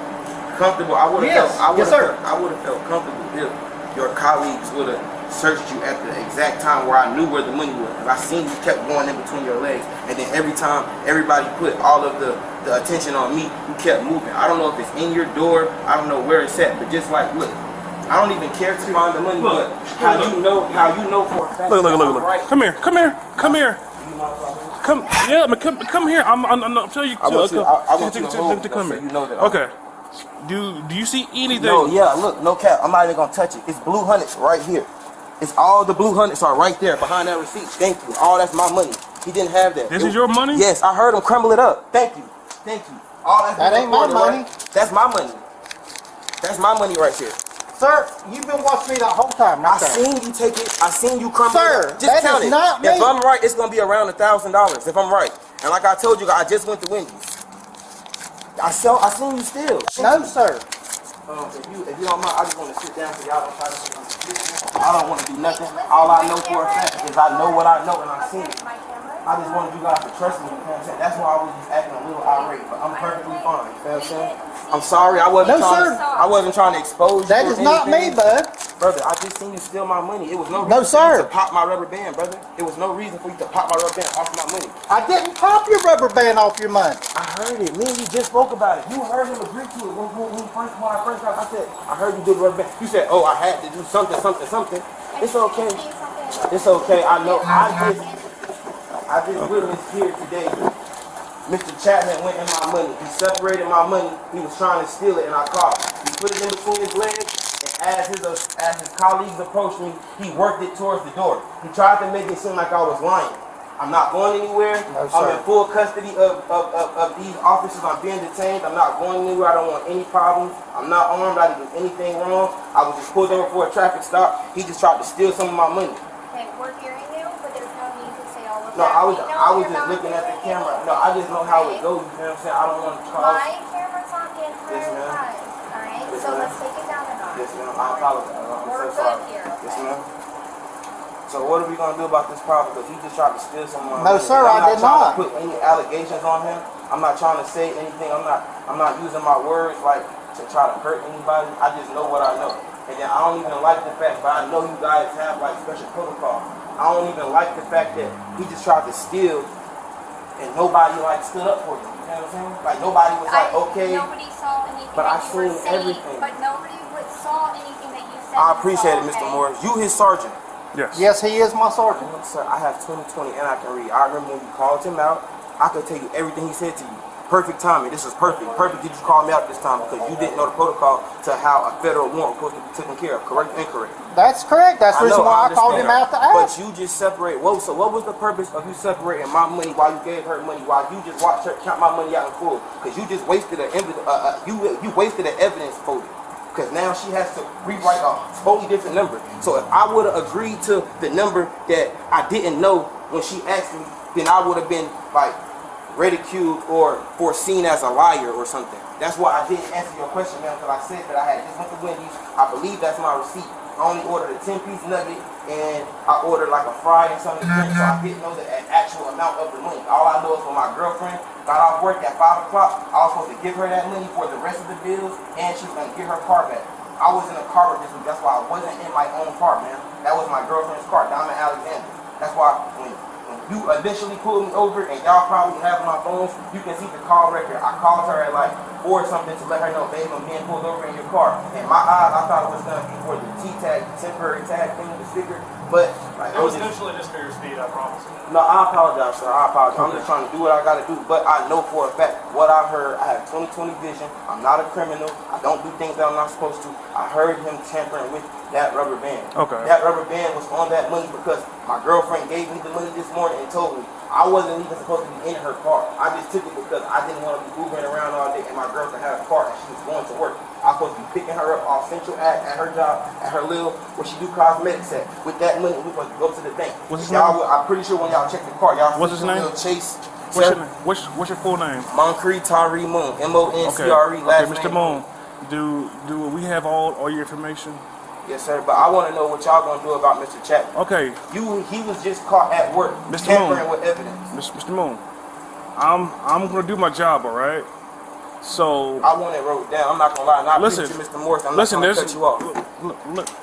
comfortable. I would have Yes. felt. Yes, sir. I would have felt comfortable if your colleagues would have searched you at the exact time where I knew where the money was. Because I seen you kept going in between your legs, and then every time everybody put all of the attention on me, you kept moving. I don't know if it's in your door. I don't know where it's at, but just like look. I don't even care to find the money, but how you know for a fact. Look. Right. Come here. Come here. I'm tell you. I want you to hold come so here. you know that. Okay. Do you see anything? No, yeah, look, no cap. I'm not even gonna touch it. It's blue hundreds right here. It's all the blue hundreds are right there behind that receipt. Thank you. All that's my money. He didn't have that. This is your money? Yes, I heard him crumble it up. Thank you. All That ain't my money. That's my money. That's my money right here. Sir, you've been watching me the whole time. I seen you take it. I seen you crumble it Sir, up. Just that count is it. not me. If I'm right, it's gonna be around $1,000. If I'm right, and like I told you, I just went to Wendy's. I seen you still. No, sir. If you don't mind, I just want to sit down so y'all don't try to. I don't want to do nothing. All I know for a fact is I know what I know and I seen it. I just wanted you guys to trust me. You know what I'm saying? That's why I was just acting a little irate, but I'm perfectly fine. You know what I'm saying? I'm sorry. I wasn't trying to expose you. That is not me, bud. Brother, I just seen you steal my money. It was no No, reason for you sir. to pop my rubber band, brother. It was no reason for you to pop my rubber band off my money. I didn't pop your rubber band off your money. I heard it. Me and you just spoke about it. You heard him agree to it when I first got. I said, I heard you do the rubber band. You said, oh, I had to do something. It's okay. It's okay. I know. I just witnessed here today. Mr. Chapman went in my money. He separated my money. He was trying to steal it, and I caught him. He put it in between his legs, and as his colleagues approached me, he worked it towards the door. He tried to make it seem like I was lying. I'm not going anywhere. No, I'm sir. in full custody of these officers. I'm being detained. I'm not going anywhere. I don't want any problems. I'm not armed. I didn't do anything wrong. I was just pulled over for a traffic stop. He just tried to steal some of my money. Okay, we're hearing you, but there's no need to say all of No, that. I was just looking at the camera. No, I just know how it goes. You know what I'm saying? I don't want to cause. My camera's on the entire time, alright? Yes, So ma'am. let's take it down a notch. Yes, ma'am. I apologize. I'm We're so sorry. good here, Yes, okay? ma'am. So what are we gonna do about this problem? Because he just tried to steal some of my No, money. sir, I'm I did trying not. to put any allegations on him. I'm not trying to say anything. I'm not using my words like to try to hurt anybody. I just know what I know. And then I don't even like the fact, but I know you guys have like special protocol. I don't even like the fact that he just tried to steal and nobody like stood up for him. You know what I'm saying? Like nobody was like, okay. Nobody saw anything But I that you were seen saying, everything. but nobody saw anything that you said. I and appreciate saw, it, Mr. okay? Morris. You his sergeant. Yes. Yes, he is my sergeant. Sir, I have 20/20 and I can read. I remember when you called him out. I could tell you everything he said to you. Perfect timing. This is perfect. Perfect that you called me out this time because you didn't know the protocol to how a federal warrant was supposed to be taken care of. Correct or incorrect? That's correct. That's the reason why I called him out to ask. But you just separate. Whoa, so what was the purpose of you separating my money while you gave her money, while you just watched her count my money out in full? Because you just wasted you wasted an evidence folder. Because now she has to rewrite a totally different number. So if I would have agreed to the number that I didn't know when she asked me, then I would have been like ridiculed or foreseen as a liar or something. That's why I didn't answer your question, man, because I said that I had just went to Wendy's. I believe that's my receipt. I only ordered a 10-piece nugget and I ordered like a fry and something to drink, so I didn't know the actual amount of the money. All I know is when my girlfriend got off work at 5 o'clock, I was supposed to give her that money for the rest of the bills and she was going to get her car back. I was in a car with this week. That's why I wasn't in my own car, man. That was my girlfriend's car, Diamond Alexander. That's why when you initially pulled me over, and y'all probably have my phones, you can see the call record. I called her at like 4 or something to let her know, babe, I'm being pulled over in your car. In my eyes, I thought it was going to be for the T-tag, the temporary tag thing, the sticker. But like, it was initially just for your speed, I promise. No, I apologize, sir. I apologize. I'm just trying to do what I got to do. But I know for a fact what I heard. I have 20/20 vision. I'm not a criminal. I don't do things that I'm not supposed to. I heard him tampering with that rubber band. Okay. That rubber band was on that money because my girlfriend gave me the money this morning and told me I wasn't even supposed to be in her car. I just took it because I didn't want to be moving around all day and my girlfriend had a car and she was going to work. I was supposed to be picking her up off Central Ave at her job, at her little, where she do cosmetics at. With that money, we supposed to go to the bank. What's his name? I'm pretty sure when y'all check the car, y'all What's his name? Chase. What's your full name? Moncrief Tyree Moon. M-O-N-C-R-E. Okay, Last Mr. name. Moon, do we have all your information? Yes, sir. But I want to know what y'all gonna do about Mr. Chapman. Okay. He was just caught at work, Mr. tampering Moon. with evidence. Mr. Moon, I'm gonna do my job, all right? So I want it wrote down. I'm not gonna lie. Not listen, Mr. Morris. I'm not gonna cut you off.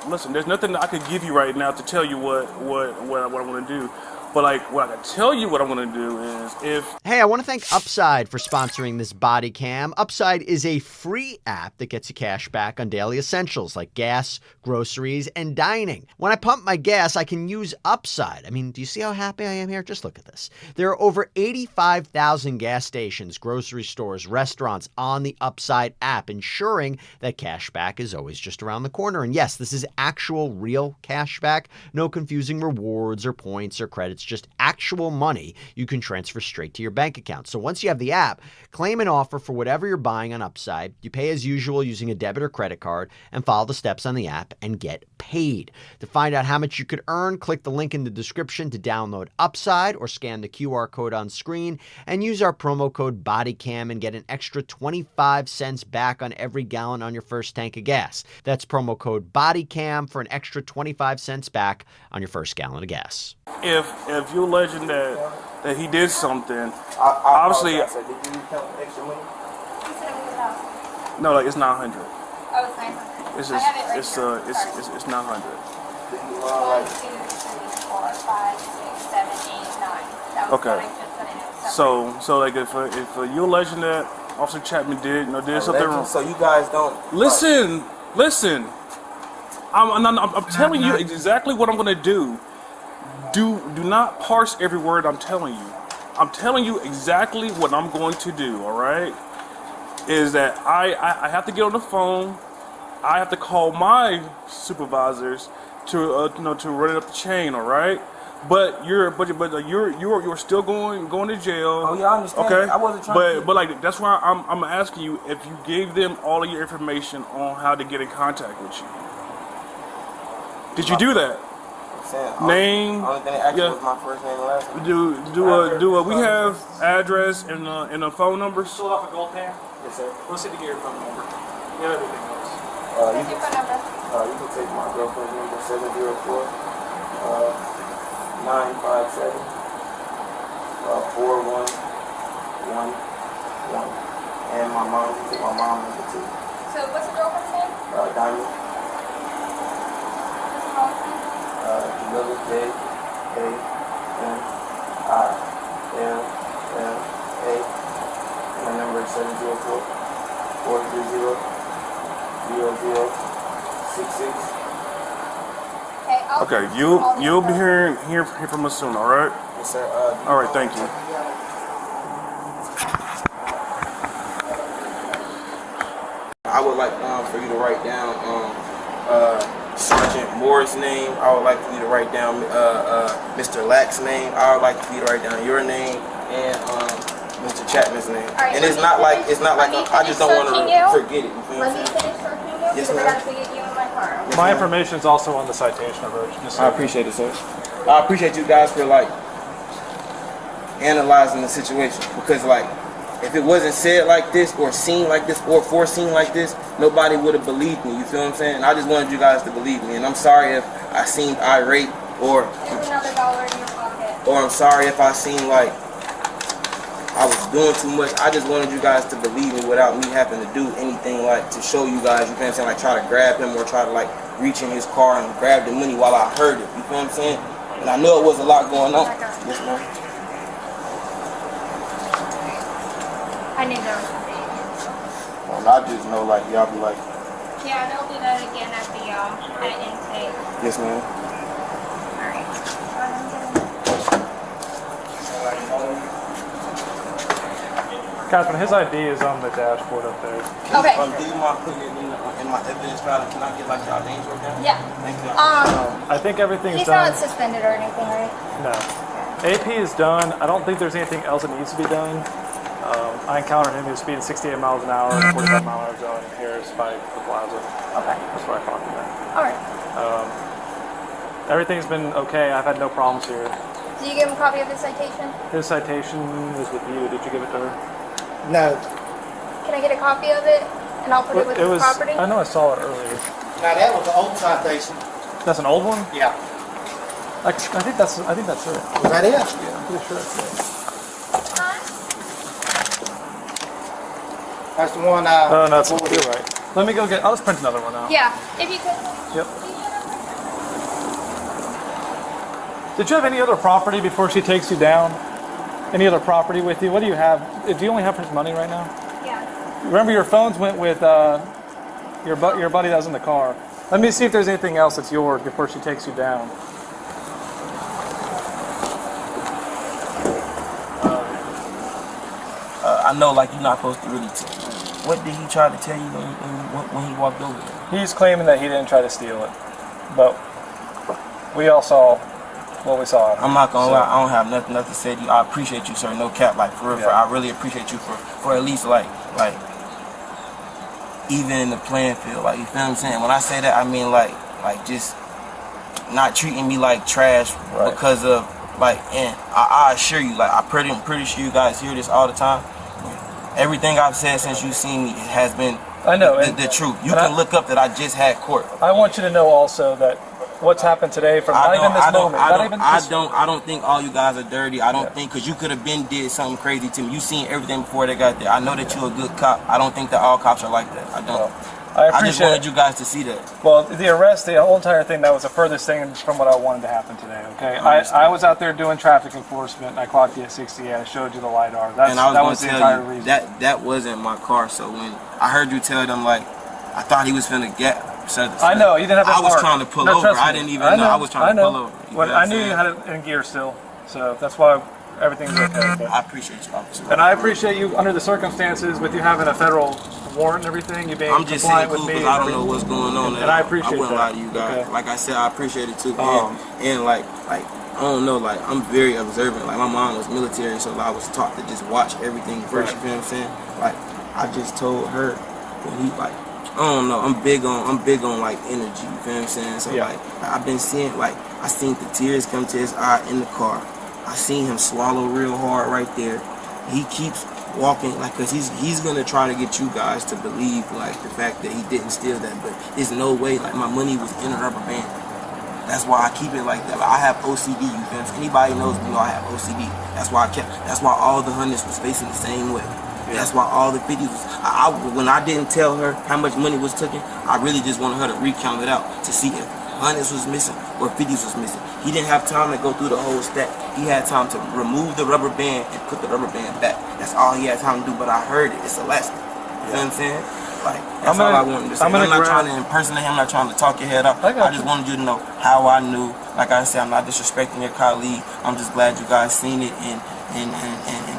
Listen, there's nothing that I could give you right now to tell you what I want to do. But like, what I can tell you what I want to do is Hey, I want to thank Upside for sponsoring this Bodycam. Upside is a free app that gets you cash back on daily essentials like gas, groceries, and dining. When I pump my gas, I can use Upside. I mean, do you see how happy I am here? Just look at this. There are over 85,000 gas stations, grocery stores, restaurants on the Upside app, ensuring that cash back is always just around the corner. And yes, this is actual real cash back. No confusing rewards or points or credits. Just actual money you can transfer straight to your bank account. So once you have the app, claim an offer for whatever you're buying on Upside. You pay as usual using a debit or credit card and follow the steps on the app and get paid. To find out how much you could earn, click the link in the description to download Upside or scan the QR code on screen and use our promo code BODYCAM and get an extra 25 cents back on every gallon on your first tank of gas. That's promo code BODYCAM for an extra 25 cents back on your first gallon of gas. If you're alleging that he did something, obviously. Did you count extra money? He said it was 1,000. No, like it's 900. Oh, it's 900. It's I have it right it's here. it's 900. 1, 2, 3, 4, 5, 6, 7, 8, 9. That was Okay. what I just put in it. So like if you're alleging that Officer Chapman did something wrong. So you guys don't listen. I'm telling you exactly what I'm gonna do. Do not parse every word I'm telling you. I'm telling you exactly what I'm going to do. All right, is that I have to get on the phone. I have to call my supervisors to run it up the chain. All right. But you're still going to jail. Oh yeah, I understand. Okay, I wasn't trying. But like that's why I'm asking you if you gave them all of your information on how to get in contact with you. Did you do that? Name. Only thing they asked was my first name and last name. Do we have address and a phone number? Fill off a gold pen. Yes, sir. Let's see to get your phone number. You have everything else. You can take my girlfriend's number 704 957 4111, and my mom. You can take my mom number too. So what's your girlfriend's name? Diamond. What's your mom's name? J-A-M-I-L-L-A. And my number is 704-430-0066. Okay, you'll be hearing from us soon. All right. Yes, sir. All right. Thank you. would like for you to write down Sergeant Moore's name. I would like for you to write down Mr. Lack's name. I would like for you to write down your name and Mr. Chapman's name. Right, and it's not like I just don't want to forget it. You feel Let me finish searching you Yes, because I ma'am. gotta get you in my car. My information is also on the citation I wrote. Just so I appreciate it, sir. I appreciate you guys for like analyzing the situation, because like if it wasn't said like this or seen like this or foreseen like this, nobody would have believed me. You feel what I'm saying? I just wanted you guys to believe me, and I'm sorry if I seemed irate or There's another $1 in your pocket. I'm sorry if I seemed like I was doing too much. I just wanted you guys to believe me without me having to do anything like to show you guys, you feel what I'm saying, like try to grab him or try to like reach in his car and grab the money while I heard it. You feel what I'm saying? And I know it was a lot going on. Yes, ma'am. I knew there was something. Well, I just know like y'all be like, Yeah, they'll do that again at the at intake. yes, ma'am. Alright. Catherine, his ID is on the dashboard up there. Okay. Do you mind putting it in my evidence file? Can I get like y'all names right now? Yeah. Thank you. I think everything's He's done. not suspended or anything, right? No. AP is done. I don't think there's anything else that needs to be done. I encountered him. He was speeding 68 miles an hour, 45 mile an hour zone in Harris by the plaza. Okay. That's what I thought of that. Alright. Everything's been okay. I've had no problems here. Did you give him a copy of his citation? His citation is with you. Did you give it to her? No. Can I get a copy of it? And I'll put it with It his was. property? I know I saw it earlier. Now that was an old citation. That's an old one. Yeah. I think that's it. Was that it? Yeah, I'm pretty sure that's it. That's the one. Oh, no, that's you're right. Let me go get. I'll just print another one out. Yeah, if you could. Yep. Did you have any other property before she takes you down? Any other property with you? What do you have? Do you only have his money right now? Yeah. Remember, your phones went with your buddy that was in the car. Let me see if there's anything else that's yours before she takes you down. I know like you're not supposed to really what did he try to tell you when he walked over there? He's claiming that he didn't try to steal it, but we all saw what we saw. I'm not gonna lie, I don't have nothing to say to you. I appreciate you, sir, no cap, like for real, Yeah. I really appreciate you for at least like even in the playing field, like you feel what I'm saying? When I say that, I mean like just not treating me like trash because of like, and I assure you, like I'm pretty sure you guys hear this all the time. Everything I've said since you've seen me has been the truth. You can look up that I just had court. I want you to know also that what's happened today from not even this moment. I don't think all you guys are dirty. I don't think, because you could have been did something crazy to me. You seen everything before they got there. I know that you're a good cop. I don't think that all cops are like that. I don't. I just wanted you guys to see that. Well, the arrest, the whole entire thing, that was the furthest thing from what I wanted to happen today, okay? I was out there doing traffic enforcement, and I clocked you at 68. I showed you the LiDAR. That was the entire reason. That wasn't my car, so when I heard you tell them, like, I thought he was finna get... I know, you didn't have that I was trying to pull over. I didn't even know. I was trying to pull over. Well, I knew you had it in gear still, so that's why everything's okay. I appreciate you, officer. And I appreciate you, under the circumstances, with you having a federal warrant and everything, you being I'm just saying compliant with cool me. because I don't know what's going on. And I appreciate I wouldn't that. lie to you guys. Okay. Like I said, I appreciate it too. And like I don't know, like I'm very observant. Like my mom was military, so I was taught to just watch everything first. You feel what I'm saying? Like I just told her when he like. I don't know. I'm big on like energy. You feel what I'm saying? So like I've been seeing, like I seen the tears come to his eye in the car. I seen him swallow real hard right there. He keeps walking, like, cause he's gonna try to get you guys to believe like the fact that he didn't steal that, but there's no way. Like my money was in a rubber band. That's why I keep it like that. Like, I have OCD. You feel me? Anybody knows me know I have OCD. That's why That's why all the hundreds was facing the same way. That's why all the 50s was. When I didn't tell her how much money was taken, I really just wanted her to recount it out to see if hundreds was missing or 50s was missing. He didn't have time to go through the whole stack. He had time to remove the rubber band and put the rubber band back. That's all he had time to do. But I heard it. It's elastic. You know what I'm saying? Like that's all I wanted to say. I'm not trying to impersonate him. I'm not trying to talk your head off. I just wanted you to know how I knew. Like I said, I'm not disrespecting your colleague. I'm just glad you guys seen it, and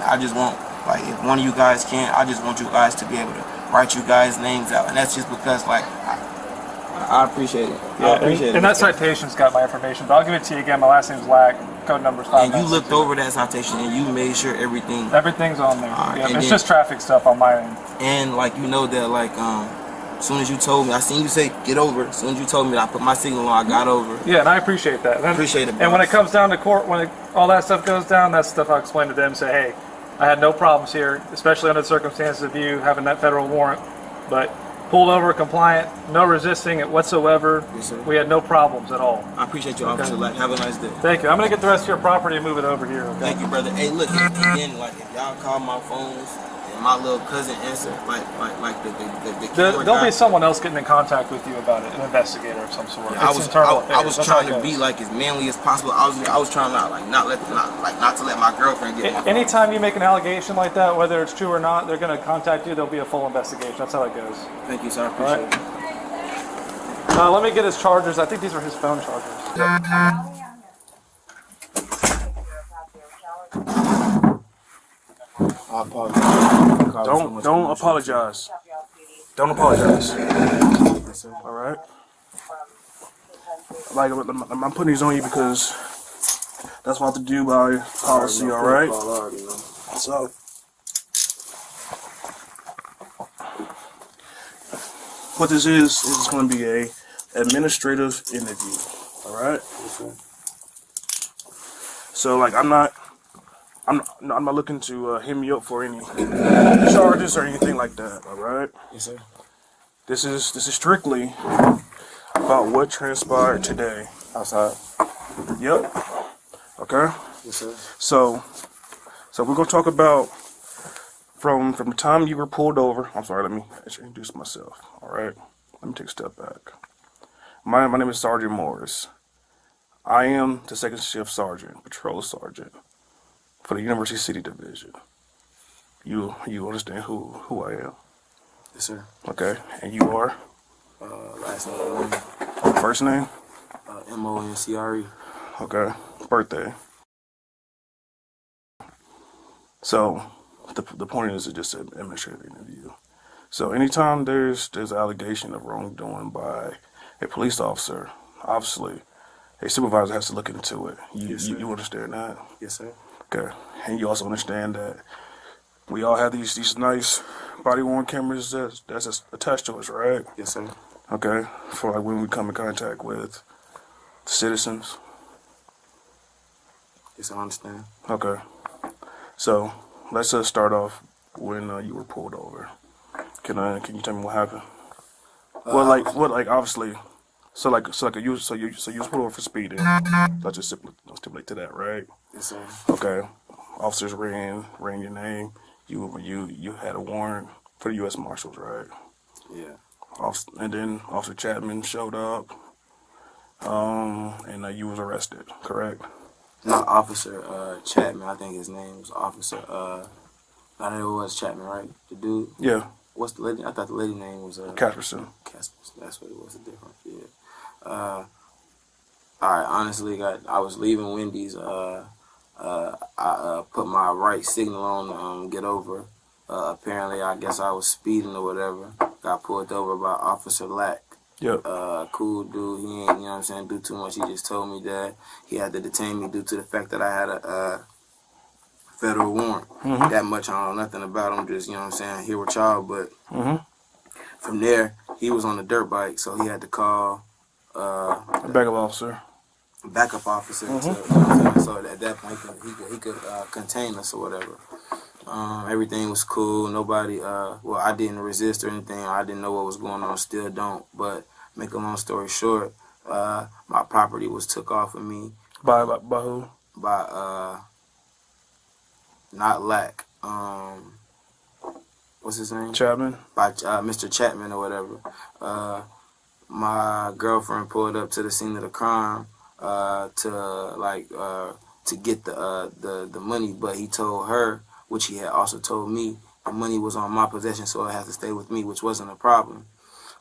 I just want. Like, if one of you guys can, I just want you guys to be able to write you guys' names out, and that's just because like I appreciate it. Yeah, I appreciate it. And that citation's got my information, but I'll give it to you again. My last name's Lack. Code number's 5. And you looked over that citation and you made sure everything's on there. Right, Yeah, it's just traffic stuff on my end. And like you know that like as soon as you told me, I seen you say get over. As soon as you told me, I put my signal on. I got over. Yeah, and I appreciate that. Appreciate it. And when it comes down to court, when all that stuff goes down, that's stuff I explain to them. Say, hey, I had no problems here, especially under the circumstances of you having that federal warrant, but pulled over, compliant, no resisting it whatsoever. Yes, sir. We had no problems at all. I appreciate you, officer. Like, have a nice day. Thank you. I'm gonna get the rest of your property and move it over here. Okay? Thank you, brother. Hey, look, again, like if y'all call my phones and my little cousin answer, There'll be someone else getting in contact with you about it, an investigator of some sort. Yeah, I was trying to be like as manly as possible. I was trying not to let my girlfriend get my phone. Anytime you make an allegation like that, whether it's true or not, they're going to contact you. There'll be a full investigation. That's how it goes. Thank you, sir. I appreciate it. Let me get his chargers. I think these are his phone chargers. I apologize. Don't apologize. Don't apologize. All right. Like I'm putting these on you because that's what I have to do by policy. All right. So what this is going to be a administrative interview. All right. So like I'm not looking to hit me up for any charges or anything like that. All right. Yes, sir. This is strictly about what transpired today outside. Yep. Okay. Yes, sir. So we're gonna talk about from the time you were pulled over. I'm sorry. Let me introduce myself. All right. Let me take a step back. My name is Sergeant Morris. I am the second shift sergeant, patrol sergeant for the University City Division. You understand who I am? Yes, sir. Okay, and you are? Last name. First name? Moncre. Okay, birthday. So, the point is just an administrative interview. So anytime there's an allegation of wrongdoing by a police officer, obviously a supervisor has to look into it. You understand that? Yes, sir. Okay, and you also understand that we all have these nice body-worn cameras that's attached to us, right? Yes, sir. Okay, for like when we come in contact with the citizens. Yes, I understand. Okay, so let's just start off when you were pulled over. Can you tell me what happened? Obviously. So you was pulled over for speeding. Let's just stipulate to that, right? Yes, sir. Okay. Officers ran your name. You had a warrant for the U.S. Marshals, right? Yeah. And then Officer Chapman showed up, and you was arrested, correct? Not Officer Chapman. I think his name was Officer. I know it was Chapman, right? The dude. Yeah. What's the lady? I thought the lady name was Casperson. Casperson. That's what it was. The difference. Yeah. All right. Honestly, I was leaving Wendy's. I put my right signal on to get over. Apparently, I guess I was speeding or whatever. Got pulled over by Officer Lack. Yep. Cool dude. He ain't, you know what I'm saying, do too much. He just told me that he had to detain me due to the fact that I had a federal warrant. Mm-hmm. That much I don't know nothing about him. Just, you know what I'm saying, here with y'all. But from there, he was on a dirt bike, so he had to call a backup officer. Backup officer. So at that point, he could contain us or whatever. Everything was cool. Nobody, I didn't resist or anything. I didn't know what was going on. Still don't. But make a long story short, my property was took off of me. By who? By not Lack. What's his name? Chapman. By Mr. Chapman or whatever. My girlfriend pulled up to the scene of the crime to get the money, but he told her, which he had also told me, the money was on my possession, so it had to stay with me, which wasn't a problem.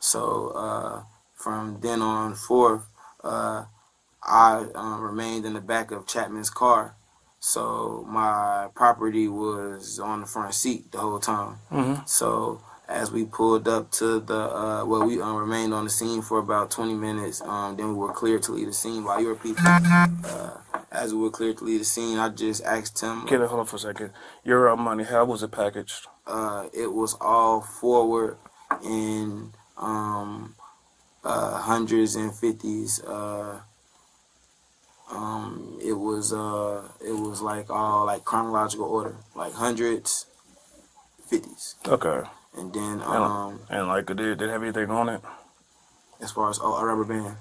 So from then on forth, I remained in the back of Chapman's car. So my property was on the front seat the whole time. Mm-hmm. So as we pulled up to the, we remained on the scene for about 20 minutes. Then we were cleared to leave the scene by your people. As we were cleared to leave the scene, I just asked him. Okay, hold on for a second. Your money, how was it packaged? It was all forward in hundreds and fifties. It was like all like chronological order, like hundreds, 50s. Okay. And then and like did it have anything on it? As far as a rubber band.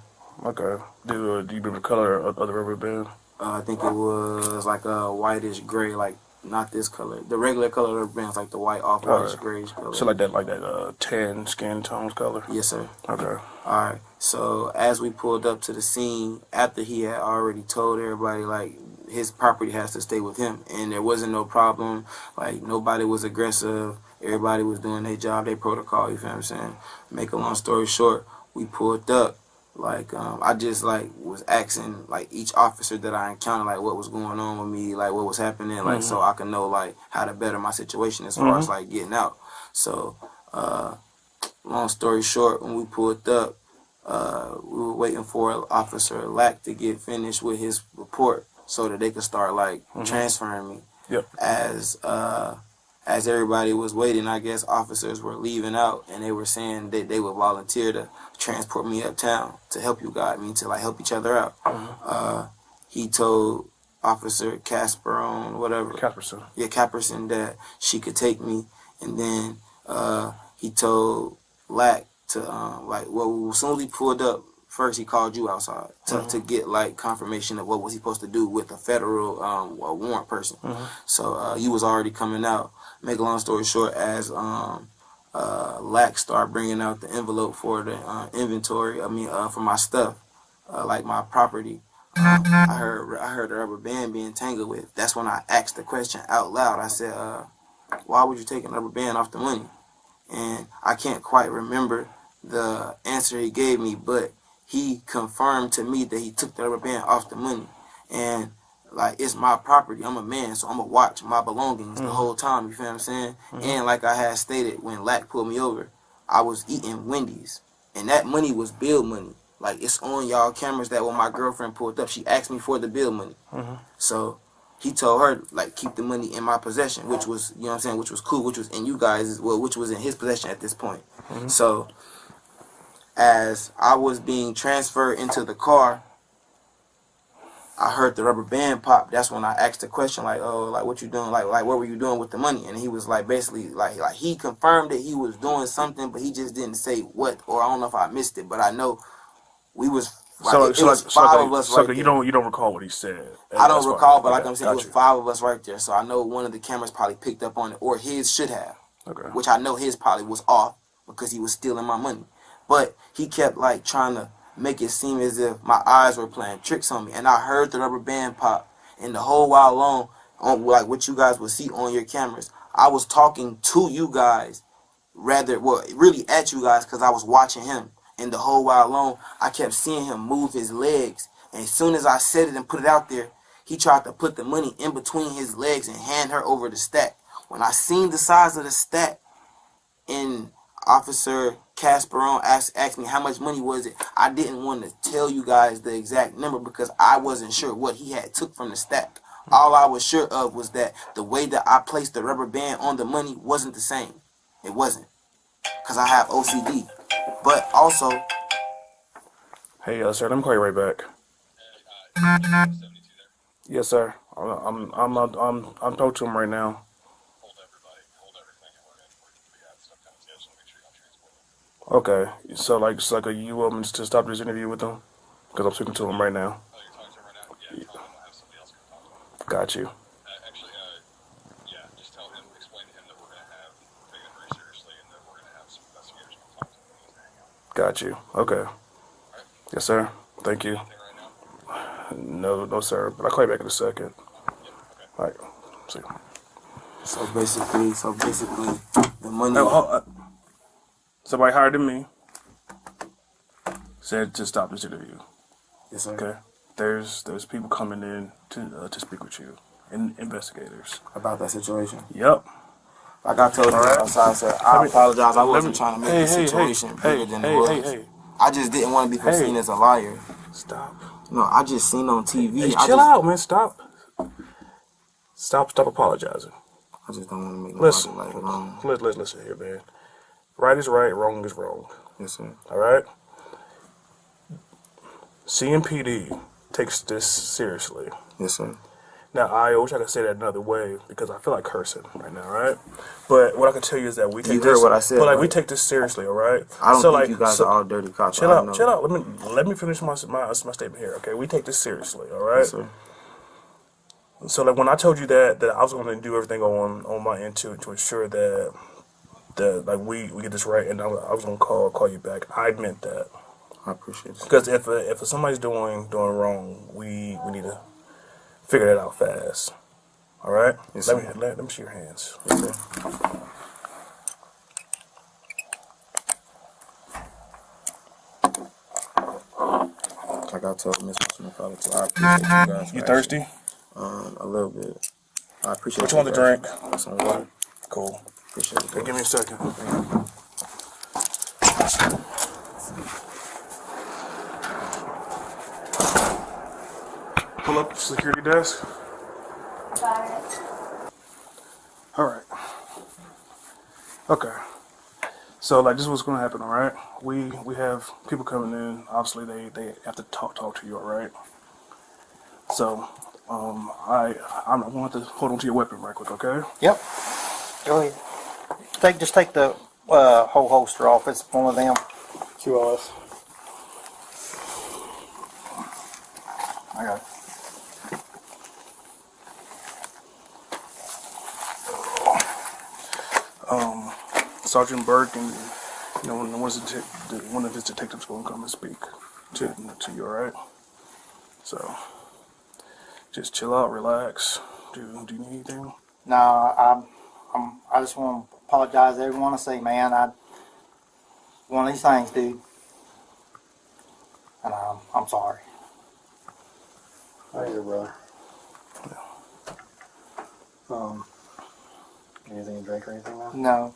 Okay. Do you remember the color of the rubber band? I think it was like a whitish gray, like not this color. The regular color of the rubber band is like the white off whitish grayish color. So like that tan skin tones color? Yes, sir. Okay. Alright. So as we pulled up to the scene, after he had already told everybody like his property has to stay with him, and there wasn't no problem, like nobody was aggressive, everybody was doing their job, their protocol, you feel what I'm saying? Make a long story short, we pulled up, like I just like was asking like each officer that I encountered like what was going on with me, like what was happening, like so I can know like how to better my situation as far as like getting out. So long story short, when we pulled up, we were waiting for Officer Lack to get finished with his report so that they could start like transferring me. Yep. As everybody was waiting, I guess officers were leaving out, and they were saying that they would volunteer to transport me uptown to help you guys, to like help each other out. He told Officer Casperon, whatever. Casperson. Yeah, Casperson, that she could take me, and then he told Lack to as soon as we pulled up, first he called you outside to get like confirmation of what was he supposed to do with a federal warrant person. So you was already coming out. Make a long story short, as Lack started bringing out the envelope for the inventory, for my stuff, like my property, I heard the rubber band being tangled with. That's when I asked the question out loud. I said, why would you take a rubber band off the money? And I can't quite remember the answer he gave me, but he confirmed to me that he took the rubber band off the money. And like, it's my property. I'm a man, so I'm going to watch my belongings the whole time, you feel what I'm saying? And like I had stated, when Lack pulled me over, I was eating Wendy's. And that money was bill money. Like, it's on y'all cameras that when my girlfriend pulled up, she asked me for the bill money. So he told her, like, keep the money in my possession, which was, you know what I'm saying, which was cool, which was in you guys, well, which was in his possession at this point. So as I was being transferred into the car, I heard the rubber band pop. That's when I asked the question, like, oh, like, what you doing? Like, what were you doing with the money? And he was like, basically, like he confirmed that he was doing something, but he just didn't say what, or I don't know if I missed it, but I know we was, like, it was five of us right there. You don't recall what he said. I don't recall, but like I'm saying, it was five of us right there. So I know one of the cameras probably picked up on it, or his should have. Okay. Which I know his probably was off because he was stealing my money. But he kept like trying to make it seem as if my eyes were playing tricks on me. And I heard the rubber band pop. And the whole while long, on like what you guys will see on your cameras, I was talking to you guys, really at you guys, because I was watching him. And the whole while long, I kept seeing him move his legs. And as soon as I said it and put it out there, he tried to put the money in between his legs and hand her over the stack. When I seen the size of the stack, and Officer Casperon asked me how much money was it, I didn't want to tell you guys the exact number because I wasn't sure what he had took from the stack. All I was sure of was that the way that I placed the rubber band on the money wasn't the same. It wasn't. Because I have OCD. But also... Hey, sir, let me call you right back. Yes, sir. I'm talking to him right now. Okay, so like you want me to stop this interview with him? Because I'm speaking to him right now. Got you. Just tell him, explain to him that we're going to take it very seriously and that we're going to have some investigators come talk to him. Got you. Okay. Yes, sir. Thank you. No, sir. But I'll call you back in a second. All right. See. So basically, the money... Somebody higher than me said to stop this interview. Yes, sir. Okay. There's people coming in to speak with you, and investigators about that situation. Yep. Like I told you outside, I said, I apologize. I wasn't trying to make the situation bigger than it was. I just didn't want to be seen as a liar. Stop. No, I just seen on TV. Hey, chill out, man. Stop. Stop apologizing. I just don't want to make nobody like wrong. Listen here, man. Right is right, wrong is wrong. Yes, sir. All right? CMPD takes this seriously. Yes, sir. Now, I wish I could say that another way because I feel like cursing right now, right? But what I can tell you is that we take You heard what I said, but like right? we take this seriously, all right? I don't think you guys are all dirty cops. Chill out. Let me finish my statement here, okay? We take this seriously, all right? Yes, sir. So like when I told you that I was going to do everything on my end to ensure that like we get this right, and I was going to call you back. I meant that. I appreciate it. Because if somebody's doing wrong, we need to figure that out fast. All right? Yes, let me see your hands. Yes, sir. Like I told Miss Misconduct, I appreciate you guys. You thirsty? A little bit. I appreciate What you want to drink? Some water. Cool. Appreciate it. Okay, give me a second. Pull up security desk. All right. Okay. So like this is what's going to happen. All right. We have people coming in. Obviously they have to talk to you. All right. So I'm going to have to hold on to your weapon right quick. Okay. Yep. Go ahead. Just take the whole holster off. It's one of them. QLS. I got it. Sergeant Burke and one of his detectives going to come and speak to you, all right? So just chill out, relax. Do you need anything? No, I just want to apologize to everyone. I say, man, one of these things, dude, and I'm sorry. Hey, brother. Anything to drink or anything now? No.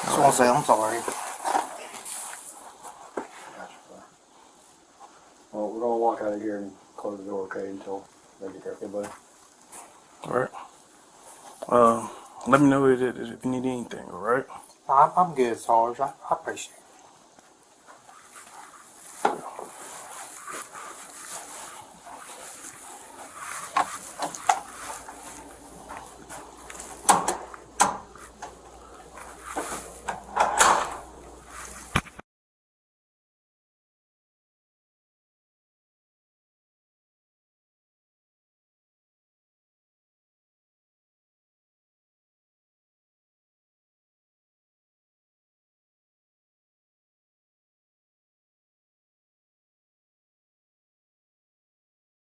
Just want to say I'm sorry. Well, we're gonna walk out of here and close the door, okay, until they get there, okay, buddy? All right. Let me know if you need anything, all right? I'm good, Sarge. I appreciate it.